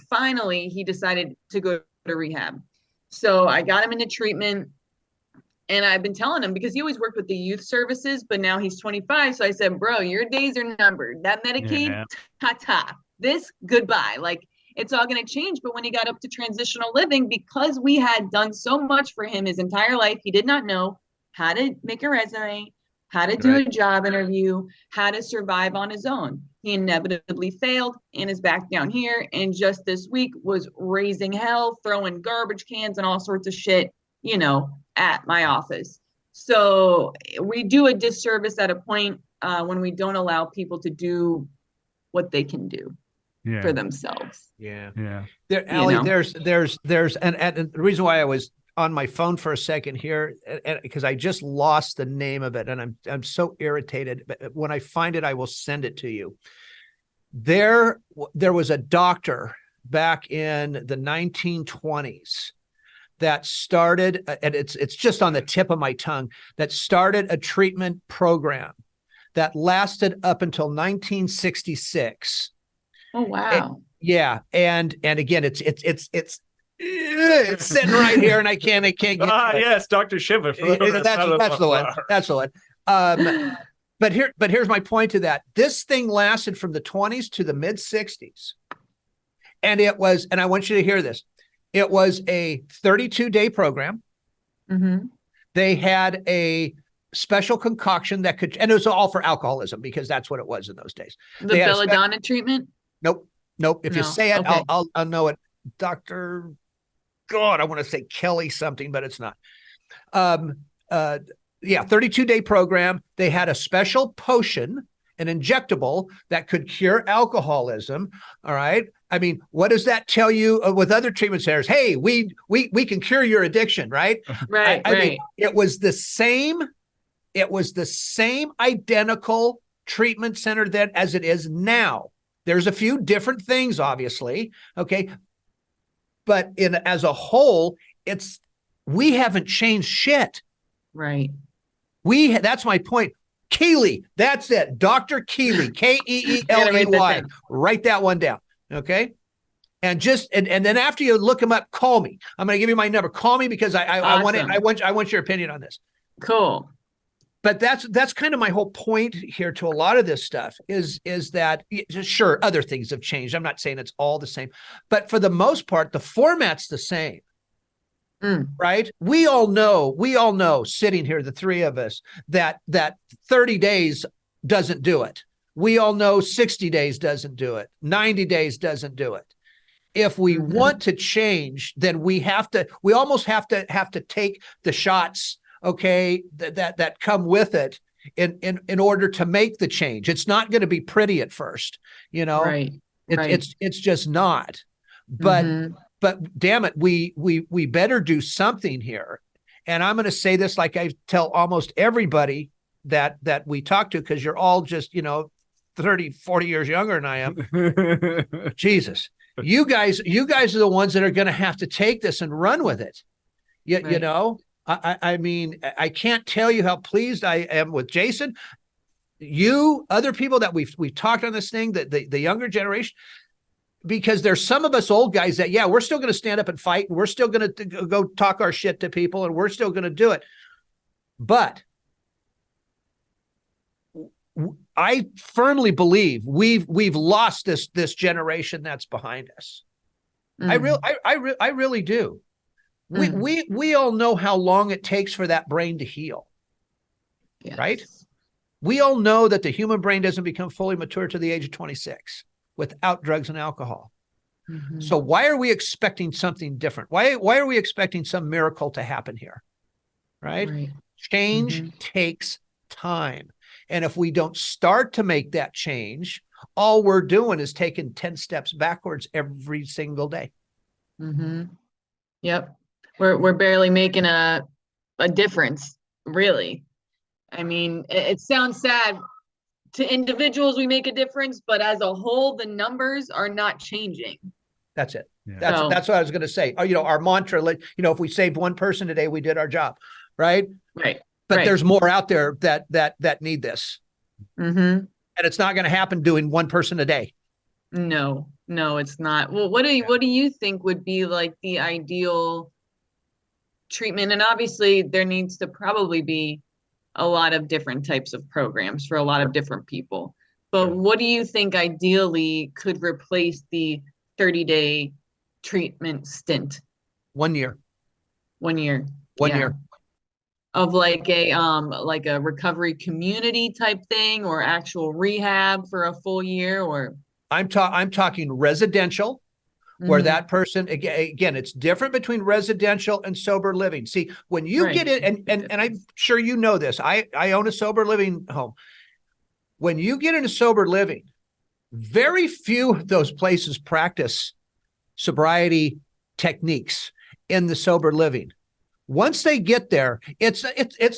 finally, he decided to go to rehab. So I got him into treatment. And I've been telling him, because he always worked with the youth services, but now he's 25. So I said, bro, your days are numbered. That Medicaid, ta-ta. This, goodbye. Like, it's all going to change. But when he got up to transitional living, because we had done so much for him his entire life, he did not know how to make a resume, how to do a job interview, how to survive on his own. he inevitably failed and is back down here. And just this week was raising hell, throwing garbage cans and all sorts of shit, at my office. So we do a disservice at a point when we don't allow people to do what they can do for themselves. Yeah. Allie, there's and the reason why I was on my phone for a second here, because I just lost the name of it, and I'm so irritated. But when I find it, I will send it to you. There was a doctor back in the 1920s that started, and it's just on the tip of my tongue, that started a treatment program that lasted up until 1966. Oh wow! And again, it's sitting right here, and I can't get. Yes, Dr. Shiva. That's the one. That's the one. But here's my point to that. This thing lasted from the 20s to the mid 60s, and I want you to hear this. It was a 32-day program. Mm-hmm. They had a special concoction that could, and it was all for alcoholism because that's what it was in those days. The belladonna treatment? Nope. If you say it, okay. I'll know it. Dr. God, I want to say Kelly something, but it's not. 32-day program. They had a special potion, an injectable that could cure alcoholism. All right. I mean, what does that tell you with other treatment centers? Hey, we can cure your addiction, right? Right. I mean, it was the same identical treatment center then as it is now. There's a few different things, obviously. Okay. But as a whole, we haven't changed shit. Right. That's my point. Keeley, that's it. Dr. Keeley, Keeley. Write that one down. Okay. And then after you look him up, call me. I'm going to give you my number. Call me because awesome. I want your opinion on this. Cool. But that's kind of my whole point here to a lot of this stuff is that sure, other things have changed. I'm not saying it's all the same, but for the most part, the format's the same. Right? We all know sitting here, the three of us, that 30 days doesn't do it. We all know 60 days doesn't do it. 90 days doesn't do it. If we want to change, then we almost have to take the shots, okay, that come with it in order to make the change. It's not going to be pretty at first, Right. It's just not. But damn it, we better do something here. And I'm going to say this like I tell almost everybody that we talk to, because you're all just, 30, 40 years younger than I am. Jesus. You guys are the ones that are going to have to take this and run with it. I mean, I can't tell you how pleased I am with Jason. You, other people that we've talked on this thing, that the younger generation, because there's some of us old guys that, we're still going to stand up and fight, and we're still going to go talk our shit to people, and we're still going to do it. But I firmly believe we've lost this generation that's behind us. I really do. We all know how long it takes for that brain to heal. Yes. Right? We all know that the human brain doesn't become fully mature to the age of 26 without drugs and alcohol. So why are we expecting something different? Why are we expecting some miracle to happen here? Right? Change takes time. And if we don't start to make that change, all we're doing is taking 10 steps backwards every single day. Yep. We're barely making a difference, really. I mean, it sounds sad. To individuals, we make a difference, but as a whole, the numbers are not changing. That's it. Yeah. That's what I was going to say. Our mantra, if we saved one person today, we did our job, right? Right. But there's more out there that need this. And it's not going to happen doing one person a day. No, it's not. Well, what do you think would be like the ideal treatment? And obviously there needs to probably be a lot of different types of programs for a lot of different people. But what do you think ideally could replace the 30-day treatment stint? 1 year. 1 year. 1 year. of like a recovery community type thing or actual rehab for a full year or I'm talking residential, where Mhm. that person again, it's different between residential and sober living. See, when you Right. get in, and I'm sure you know this, I own a sober living home. When you get into sober living, very few of those places practice sobriety techniques in the sober living. Once they get there, it's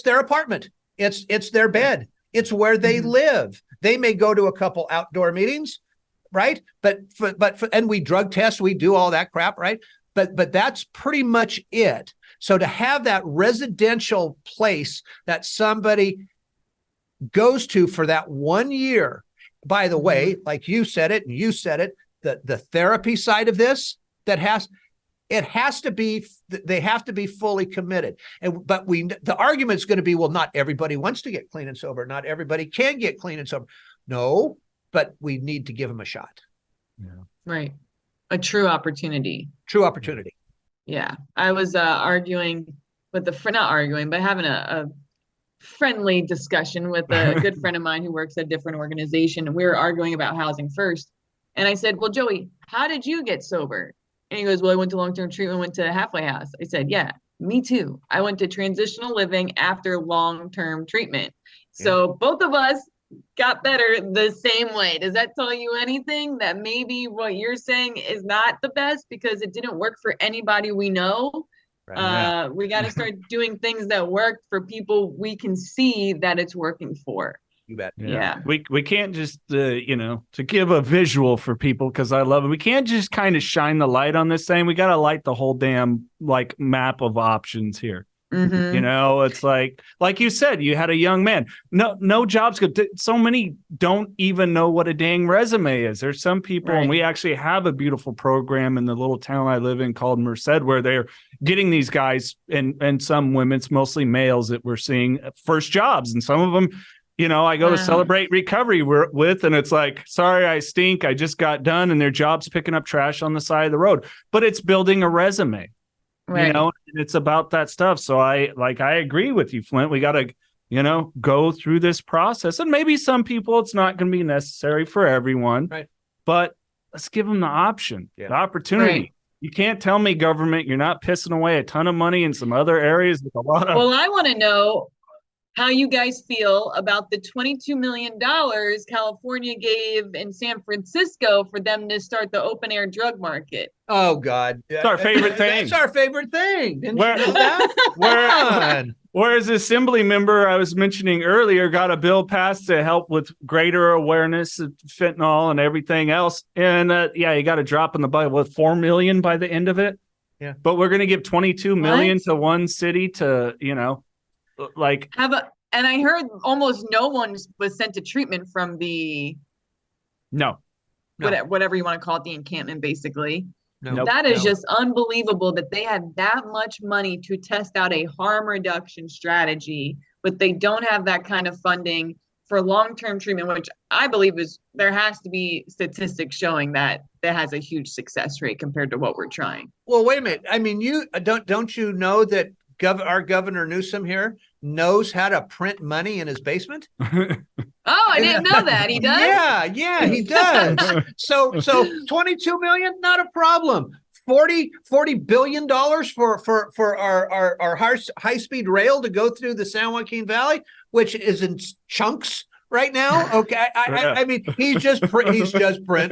their apartment, it's their bed, it's where they Mhm. live. They may go to a couple outdoor meetings, right? And we drug test, we do all that crap, right? But that's pretty much it. So to have that residential place that somebody goes to for that 1 year, by the way, like you said it, and you said it, the therapy side of this, that has it has to be, they have to be fully committed. But the argument is going to be, well, not everybody wants to get clean and sober, not everybody can get clean and sober. No, but we need to give them a shot. Yeah. Right. A true opportunity. True opportunity. Yeah. I was arguing with not arguing, but having a friendly discussion with a good friend of mine who works at a different organization. And we were arguing about housing first. And I said, well, Joey, how did you get sober? And he goes, well, I went to long-term treatment, went to a halfway house. I said, yeah, me too. I went to transitional living after long-term treatment. So both of us got better the same way. Does that tell you anything? That maybe what you're saying is not the best because it didn't work for anybody we know. Right. We got to start doing things that work for people we can see that it's working for. You bet. Yeah. We can't just, to give a visual for people, because I love it. We can't just kind of shine the light on this thing. We got to light the whole damn map of options here. Mm-hmm. It's like you said, you had a young man. No jobs good. So many don't even know what a dang resume is. There's some people, and we actually have a beautiful program in the little town I live in called Merced, where they're getting these guys and some women, it's mostly males that we're seeing first jobs, and some of them. I go to celebrate recovery with, and it's like, sorry, I stink. I just got done, and their job's picking up trash on the side of the road. But it's building a resume, and it's about that stuff. So I agree with you, Flindt. We got to, go through this process. And maybe some people, it's not going to be necessary for everyone, right? But let's give them the option, the opportunity. Right. You can't tell me, government, you're not pissing away a ton of money in some other areas with a lot of. Well, I want to know how you guys feel about the $22 million California gave in San Francisco for them to start the open air drug market. Oh God. It's our favorite thing. It's our favorite thing. Didn't you know that? Whereas the assembly member I was mentioning earlier got a bill passed to help with greater awareness of fentanyl and everything else. And you got a drop in the bucket with $4 million by the end of it. Yeah. But we're going to give $22 million to one city to, and I heard almost no one was sent to treatment from the whatever you want to call it, the encampment, basically. That is just unbelievable that they had that much money to test out a harm reduction strategy, but they don't have that kind of funding for long-term treatment, which I believe there has to be statistics showing that has a huge success rate compared to what we're trying. Well, wait a minute. I mean, you don't you know that our Governor Newsom here knows how to print money in his basement? Oh, I didn't know that. He does? Yeah, he does. So 22 million, not a problem. 40 billion dollars for our high speed rail to go through the San Joaquin Valley, which is in chunks right now. Okay, I mean, he's just printing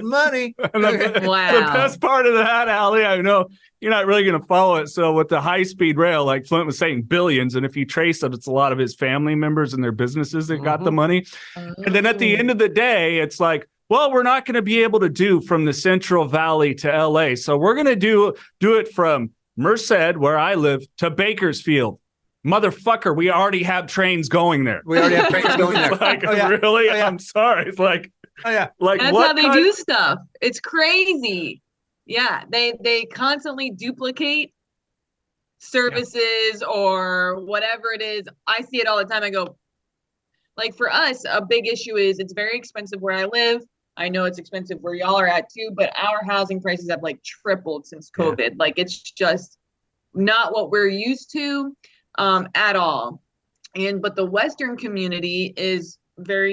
money. Wow. The best part of that, Allie, I know you're not really going to follow it. So with the high speed rail, like Flindt was saying, billions, and if you trace it, it's a lot of his family members and their businesses that got the money. And then at the end of the day, it's like, well, we're not going to be able to do from the Central Valley to LA. So we're going to do it from Merced, where I live, to Bakersfield. Motherfucker, we already have trains going there. It's like, really? I'm sorry. It's like, that's how they do stuff. It's crazy. Yeah, they constantly duplicate services or whatever it is. I see it all the time. I go, like, for us, a big issue is it's very expensive where I live. I know it's expensive where y'all are at too, but our housing prices have tripled since COVID. It's just not what we're used to at all. But the Western community is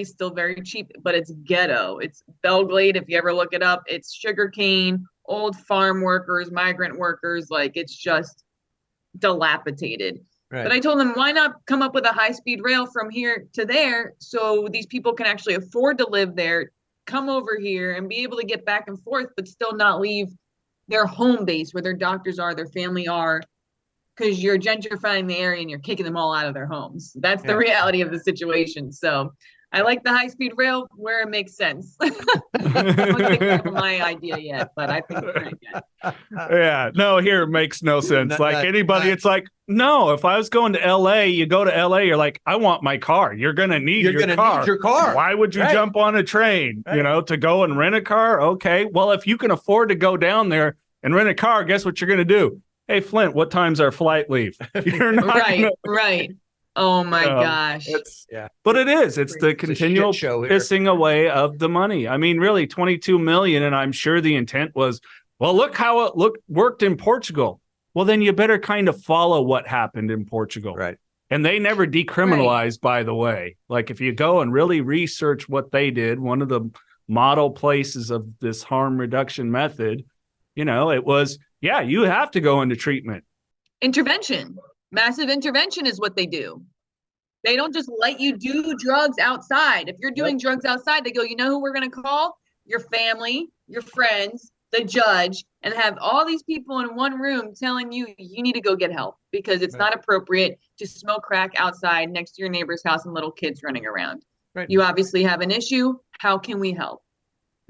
still very cheap, but it's ghetto. It's Belglade. If you ever look it up, it's sugarcane, old farm workers, migrant workers. Like, it's just dilapidated. Right. But I told them, why not come up with a high-speed rail from here to there so these people can actually afford to live there, come over here and be able to get back and forth, but still not leave their home base where their doctors are, their family are, because you're gentrifying the area and you're kicking them all out of their homes. That's the reality of the situation. So I like the high-speed rail where it makes sense. I don't think that's my idea yet, but I think it's pretty good. Yeah, no, here it makes no sense. Like anybody, it's like, no, if I was going to LA, you go to LA, you're like, I want my car. You're going to need your car. Why would you jump on a train, to go and rent a car? Okay, well, if you can afford to go down there and rent a car, guess what you're going to do? Hey, Flindt, what time's our flight leave? You're not right. Oh my gosh. But it's the continual pissing away of the money. I mean, really, 22 million, and I'm sure the intent was, well, look how it worked in Portugal. Well, then you better kind of follow what happened in Portugal. Right. And they never decriminalized, by the way. Like, if you go and really research what they did, one of the model places of this harm reduction method, it was, you have to go into treatment. Intervention. Massive intervention is what they do. They don't just let you do drugs outside. If you're doing drugs outside, they go, you know who we're going to call? Your family, your friends, the judge, and have all these people in one room telling you need to go get help because it's not appropriate to smoke crack outside next to your neighbor's house and little kids running around. Right. You obviously have an issue. How can we help?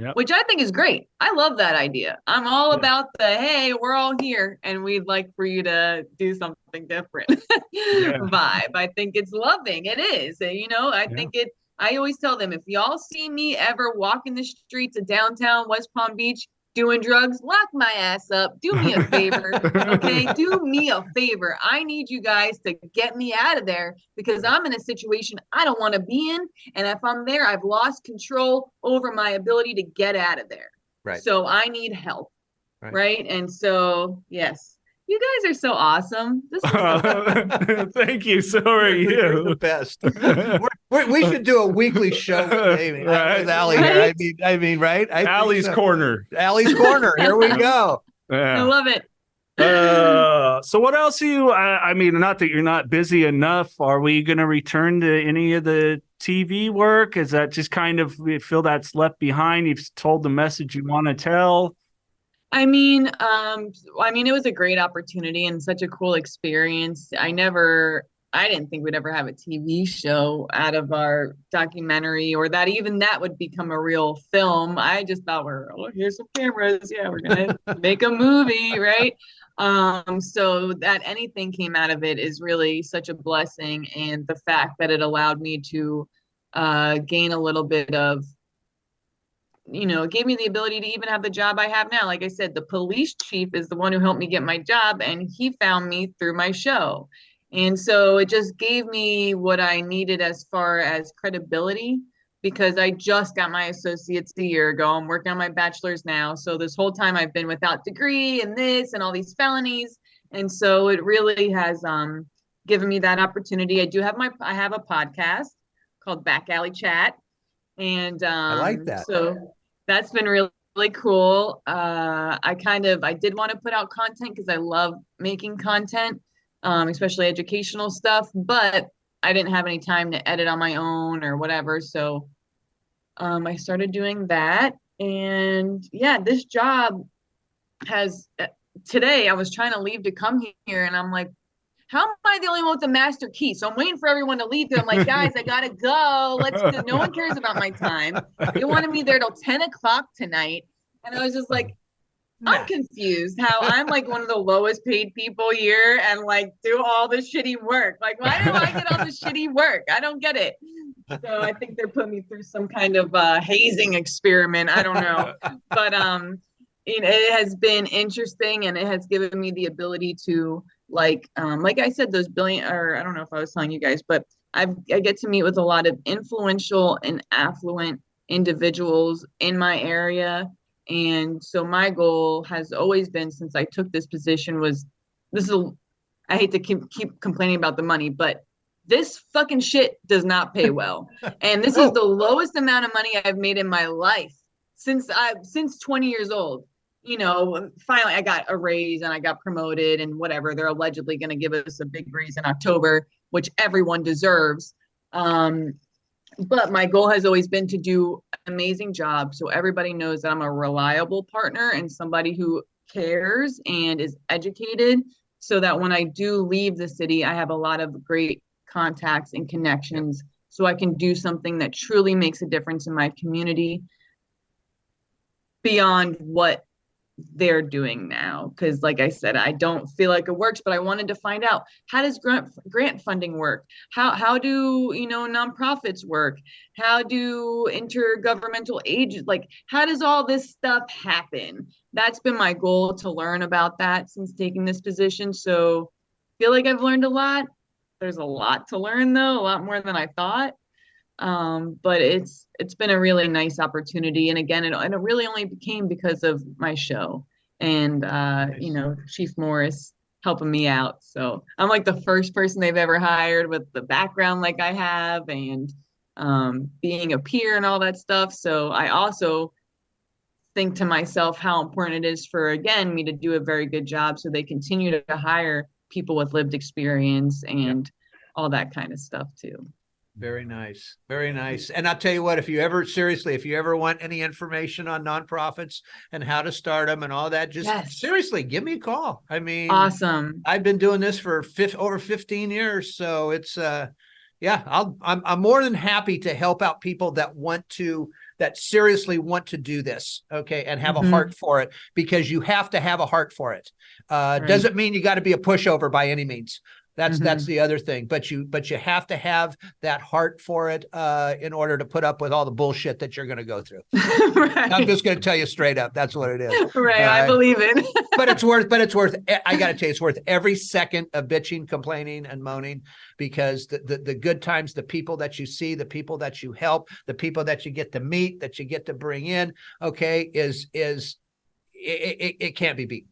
Yep. Which I think is great. I love that idea. I'm all about hey, we're all here and we'd like for you to do something different vibe. I think it's loving. It is. I think I always tell them, if y'all see me ever walking the streets of downtown West Palm Beach doing drugs, lock my ass up. Do me a favor. Okay. Do me a favor. I need you guys to get me out of there because I'm in a situation I don't want to be in. And if I'm there, I've lost control over my ability to get out of there. Right. So I need help. Right. And so, yes. You guys are so awesome. This is so Thank you. So are you. You're the best. We should do a weekly show with Amy. With Allie here. I mean, right? Allie's Corner. Allie's Corner. Here we go. I love it. So what else are you? I mean, not that you're not busy enough. Are we going to return to any of the TV work? Is that just kind of, you feel that's left behind? You've told the message you want to tell. I mean, it was a great opportunity and such a cool experience. I didn't think we'd ever have a TV show out of our documentary or that would become a real film. I just thought here's some cameras. Yeah, we're going to make a movie, right? So that anything came out of it is really such a blessing. And the fact that it allowed me to gain a little bit of, it gave me the ability to even have the job I have now. Like I said, the police chief is the one who helped me get my job, and he found me through my show. And so it just gave me what I needed as far as credibility, because I just got my associates a year ago. I'm working on my bachelor's now. So this whole time I've been without degree and this and all these felonies. And so it really has given me that opportunity. I have a podcast called Back Alley Chat. And I like that. So that's been really, really cool. I did want to put out content because I love making content, especially educational stuff, but I didn't have any time to edit on my own or whatever. So I started doing that. And this job today I was trying to leave to come here and I'm like, how am I the only one with the master key? So I'm waiting for everyone to leave. I'm like, guys, I gotta go. No one cares about my time. They wanted me there till 10 o'clock tonight. And I was just like, I'm confused how I'm like one of the lowest paid people here and like do all the shitty work. Like, why do I get all the shitty work? I don't get it. So I think they're putting me through some kind of hazing experiment. I don't know. But it has been interesting and it has given me the ability to like I said, those I don't know if I was telling you guys, but I get to meet with a lot of influential and affluent individuals in my area. And so my goal has always been, since I took this position, I hate to keep complaining about the money, but this fucking shit does not pay well. And this is the lowest amount of money I've made in my life since 20 years old. Finally I got a raise and I got promoted and whatever. They're allegedly going to give us a big raise in October, which everyone deserves. But my goal has always been to do an amazing job, so everybody knows that I'm a reliable partner and somebody who cares and is educated, so that when I do leave the city, I have a lot of great contacts and connections, so I can do something that truly makes a difference in my community beyond what they're doing now. Because like I said, I don't feel like it works, but I wanted to find out, how does grant funding work? How do nonprofits work? How do intergovernmental agencies, like, how does all this stuff happen? That's been my goal, to learn about that since taking this position. So I feel like I've learned a lot. There's a lot to learn, though, a lot more than I thought. But it's been a really nice opportunity. And again, it really only became because of my show and, Chief Morris helping me out. So I'm like the first person they've ever hired with the background like I have, and being a peer and all that stuff. So I also think to myself how important it is for, again, me to do a very good job, so they continue to hire people with lived experience and all that kind of stuff too. Very nice. Very nice. And I'll tell you what, if you ever want any information on nonprofits and how to start them and all that, just seriously, give me a call. I mean, awesome. I've been doing this for over 15 years. So it's, I'm more than happy to help out people that seriously want to do this. Okay. And have a heart for it, because you have to have a heart for it. Doesn't mean you got to be a pushover by any means. That's the other thing, but you have to have that heart for it in order to put up with all the bullshit that you're going to go through. Right. I'm just going to tell you straight up. That's what it is. Right. I believe it. But it's worth, I got to tell you, it's worth every second of bitching, complaining, and moaning, because the good times, the people that you see, the people that you help, the people that you get to meet, that you get to bring in, okay, it can't be beat.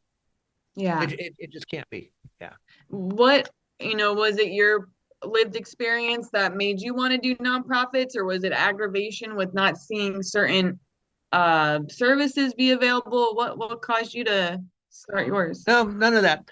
Yeah. It just can't be. Yeah. What, was it your lived experience that made you want to do nonprofits, or was it aggravation with not seeing certain services be available? What caused you to start yours? No, none of that.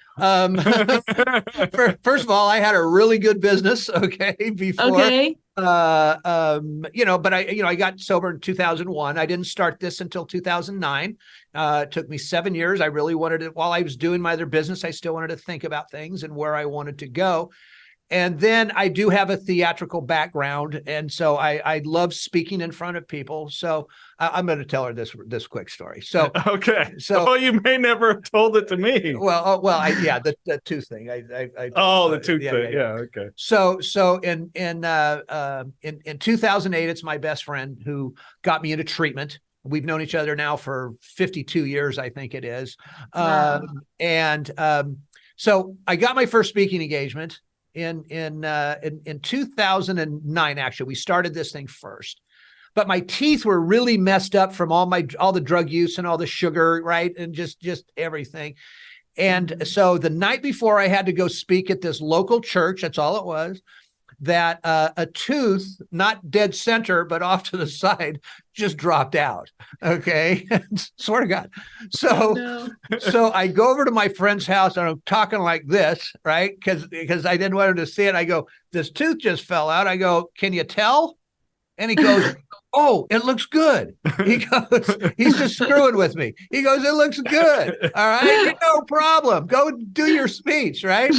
First of all, I had a really good business. Okay. Before, okay. but I got sober in 2001. I didn't start this until 2009. It took me 7 years. I really wanted it while I was doing my other business. I still wanted to think about things and where I wanted to go. And then I do have a theatrical background. And so I love speaking in front of people. So I'm going to tell her this quick story. So, okay. So you may never have told it to me. The tooth thing. The tooth thing. Yeah. Okay. So in 2008, it's my best friend who got me into treatment. We've known each other now for 52 years, I think it is. Wow. So I got my first speaking engagement in 2009. Actually, we started this thing first, but my teeth were really messed up from all the drug use and all the sugar, right, and just everything. And so the night before, I had to go speak at this local church. That's all it was. That a tooth, not dead center, but off to the side, just dropped out. Okay. Swear to God. So I go over to my friend's house and I'm talking like this, right? Because I didn't want him to see it. I go, this tooth just fell out. I go, can you tell? And he goes, oh, it looks good. He goes, he's just screwing with me. He goes, it looks good. All right. No problem. Go do your speech, right?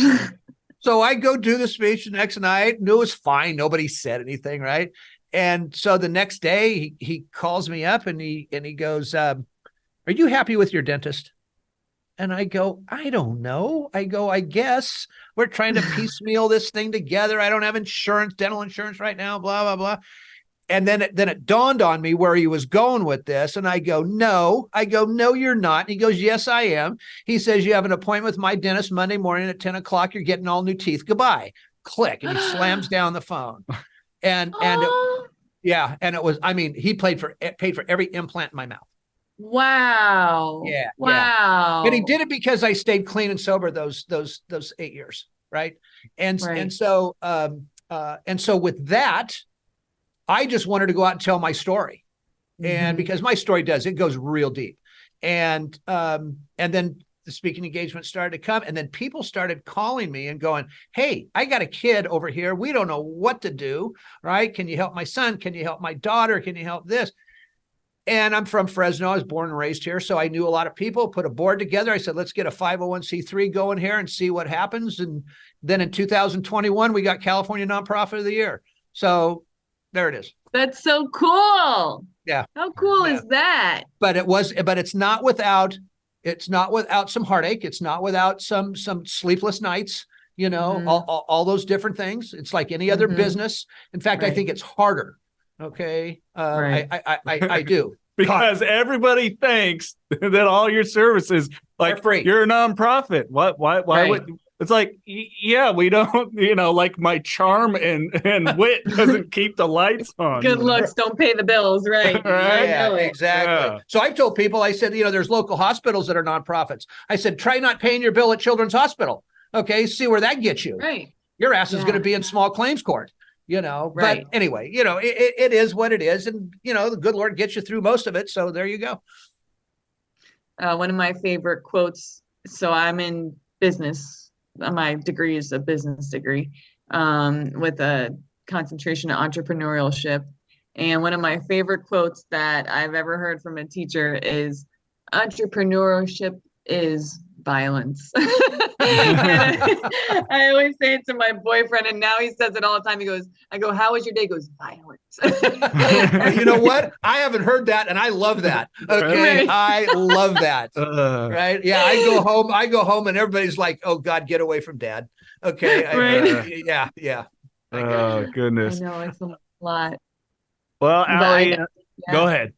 So I go do the speech the next night, and it was fine. Nobody said anything, right? And so the next day, he calls me up and he goes, "Are you happy with your dentist?" And I go, "I don't know." I go, "I guess we're trying to piecemeal this thing together. I don't have insurance, dental insurance right now, blah, blah, blah." And then it dawned on me where he was going with this. And I go, no. I go, no, you're not. And he goes, yes, I am. He says, you have an appointment with my dentist Monday morning at 10 o'clock. You're getting all new teeth. Goodbye. Click. And he slams down the phone. And it was, I mean, he paid for every implant in my mouth. Wow. Yeah. Wow. But he did it because I stayed clean and sober those 8 years. Right. And so and so with that, I just wanted to go out and tell my story. And because my story it goes real deep. And then the speaking engagement started to come, and then people started calling me and going, hey, I got a kid over here. We don't know what to do, right? Can you help my son? Can you help my daughter? Can you help this? And I'm from Fresno. I was born and raised here. So I knew a lot of people, put a board together. I said, let's get a 501c3 going here and see what happens. And then in 2021, we got California Nonprofit of the Year. So there it is. That's so cool. Yeah. How cool is that? But it's not without some heartache. It's not without some sleepless nights, all those different things. It's like any other business. In fact, I think it's harder. Okay. I do. Because everybody thinks that all your services, like you're a nonprofit. Why would it's like, yeah, we don't, like my charm and wit doesn't keep the lights on. Good looks don't pay the bills, right? Right? Yeah, exactly. Yeah. So I've told people, I said, there's local hospitals that are nonprofits. I said, try not paying your bill at Children's Hospital. Okay, see where that gets you. Right. Your ass is going to be in small claims court. Right. But anyway, it is what it is. And, the good Lord gets you through most of it. So there you go. One of my favorite quotes. So I'm in business. My degree is a business degree with a concentration in entrepreneurship. And one of my favorite quotes that I've ever heard from a teacher is, entrepreneurship is violence. I always say it to my boyfriend, and now he says it all the time. I go, how was your day? He goes, violence. You know what? I haven't heard that, and I love that. Okay. Right. I love that. Right. Yeah. I go home and everybody's like, oh God, get away from dad. Okay. Right. Yeah. Oh goodness. I know, it's a lot. Well, Allie, go ahead.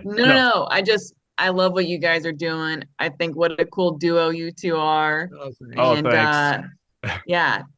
No. I love what you guys are doing. I think what a cool duo you two are. Thanks.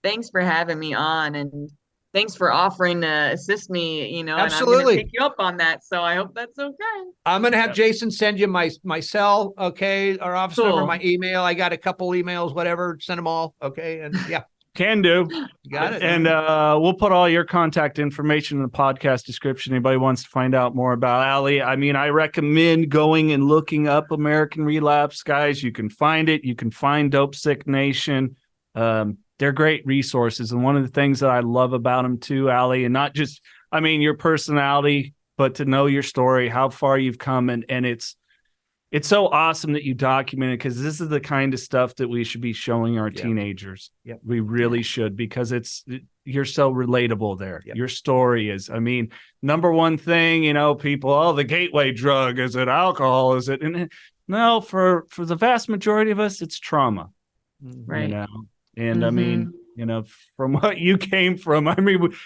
Thanks for having me on, and thanks for offering to assist me, Absolutely. And I'm going to take you up on that. So I hope that's okay. I'm going to have Jason send you my cell. Okay. Our office number, my email. I got a couple emails, whatever, send them all. Okay. And yeah. Can do. Got it. And we'll put all your contact information in the podcast description. Anybody wants to find out more about Allie, I recommend going and looking up American Relapse, guys. You can find it. You can find Dopesick Nation. They're great resources. And one of the things that I love about them too, Allie, and not just, your personality, but to know your story, how far you've come. And it's so awesome that you document it, because this is the kind of stuff that we should be showing our teenagers. Yep. We really should, because you're so relatable there. Yep. Your story is, number one thing, people, the gateway drug, is it alcohol? Is it? And no, for the vast majority of us, it's trauma. Right. And from what you came from,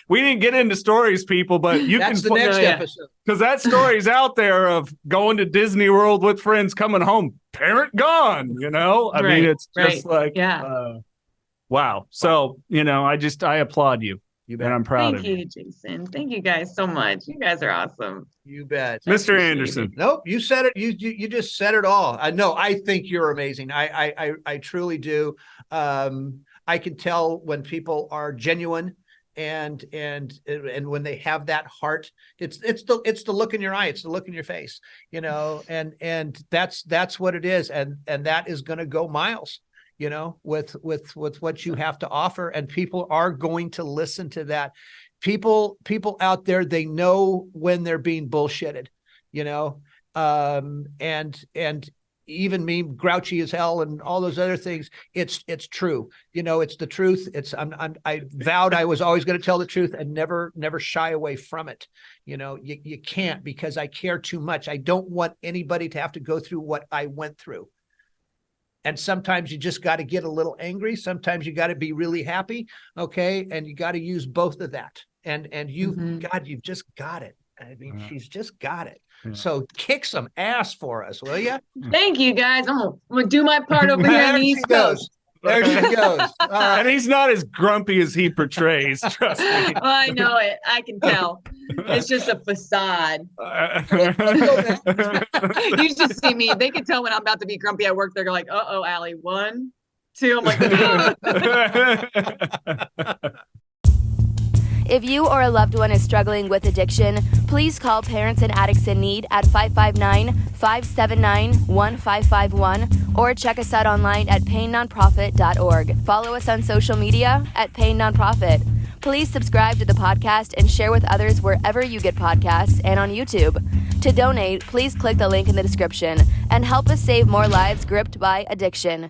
we didn't get into stories, people, but that's the next episode, because that story's out there of going to Disney World with friends, coming home, parent gone. It's just like, wow. So I applaud you. And I'm proud of you. Thank you, Jason. Thank you guys so much. You guys are awesome. You bet. Mr. Andersen. Nope, you said it. You just said it all. I think you're amazing. I truly do. I can tell when people are genuine and when they have that heart. It's the look in your eye, it's the look in your face, and that's what it is. And that is going to go miles, with what you have to offer. And people are going to listen to that. People out there, they know when they're being bullshitted, and even me, grouchy as hell and all those other things. It's true. It's the truth. I vowed I was always going to tell the truth and never shy away from it. You can't, because I care too much. I don't want anybody to have to go through what I went through. And sometimes you just got to get a little angry. Sometimes you got to be really happy. Okay. And you got to use both of that. And God, you've just got it. She's just got it. Yeah. So kick some ass for us, will you? Thank you, guys. I'm gonna do my part over here on the East Coast. There she goes. And he's not as grumpy as he portrays. Trust me. Oh, I know it. I can tell. It's just a facade. You should see me. They can tell when I'm about to be grumpy at work. They're like, "Uh-oh, Allie. 1, 2." I'm like, If you or a loved one is struggling with addiction, please call Parents and Addicts in Need at 559-579-1551 or check us out online at painnonprofit.org. Follow us on social media at Pain Nonprofit. Please subscribe to the podcast and share with others wherever you get podcasts and on YouTube. To donate, please click the link in the description and help us save more lives gripped by addiction.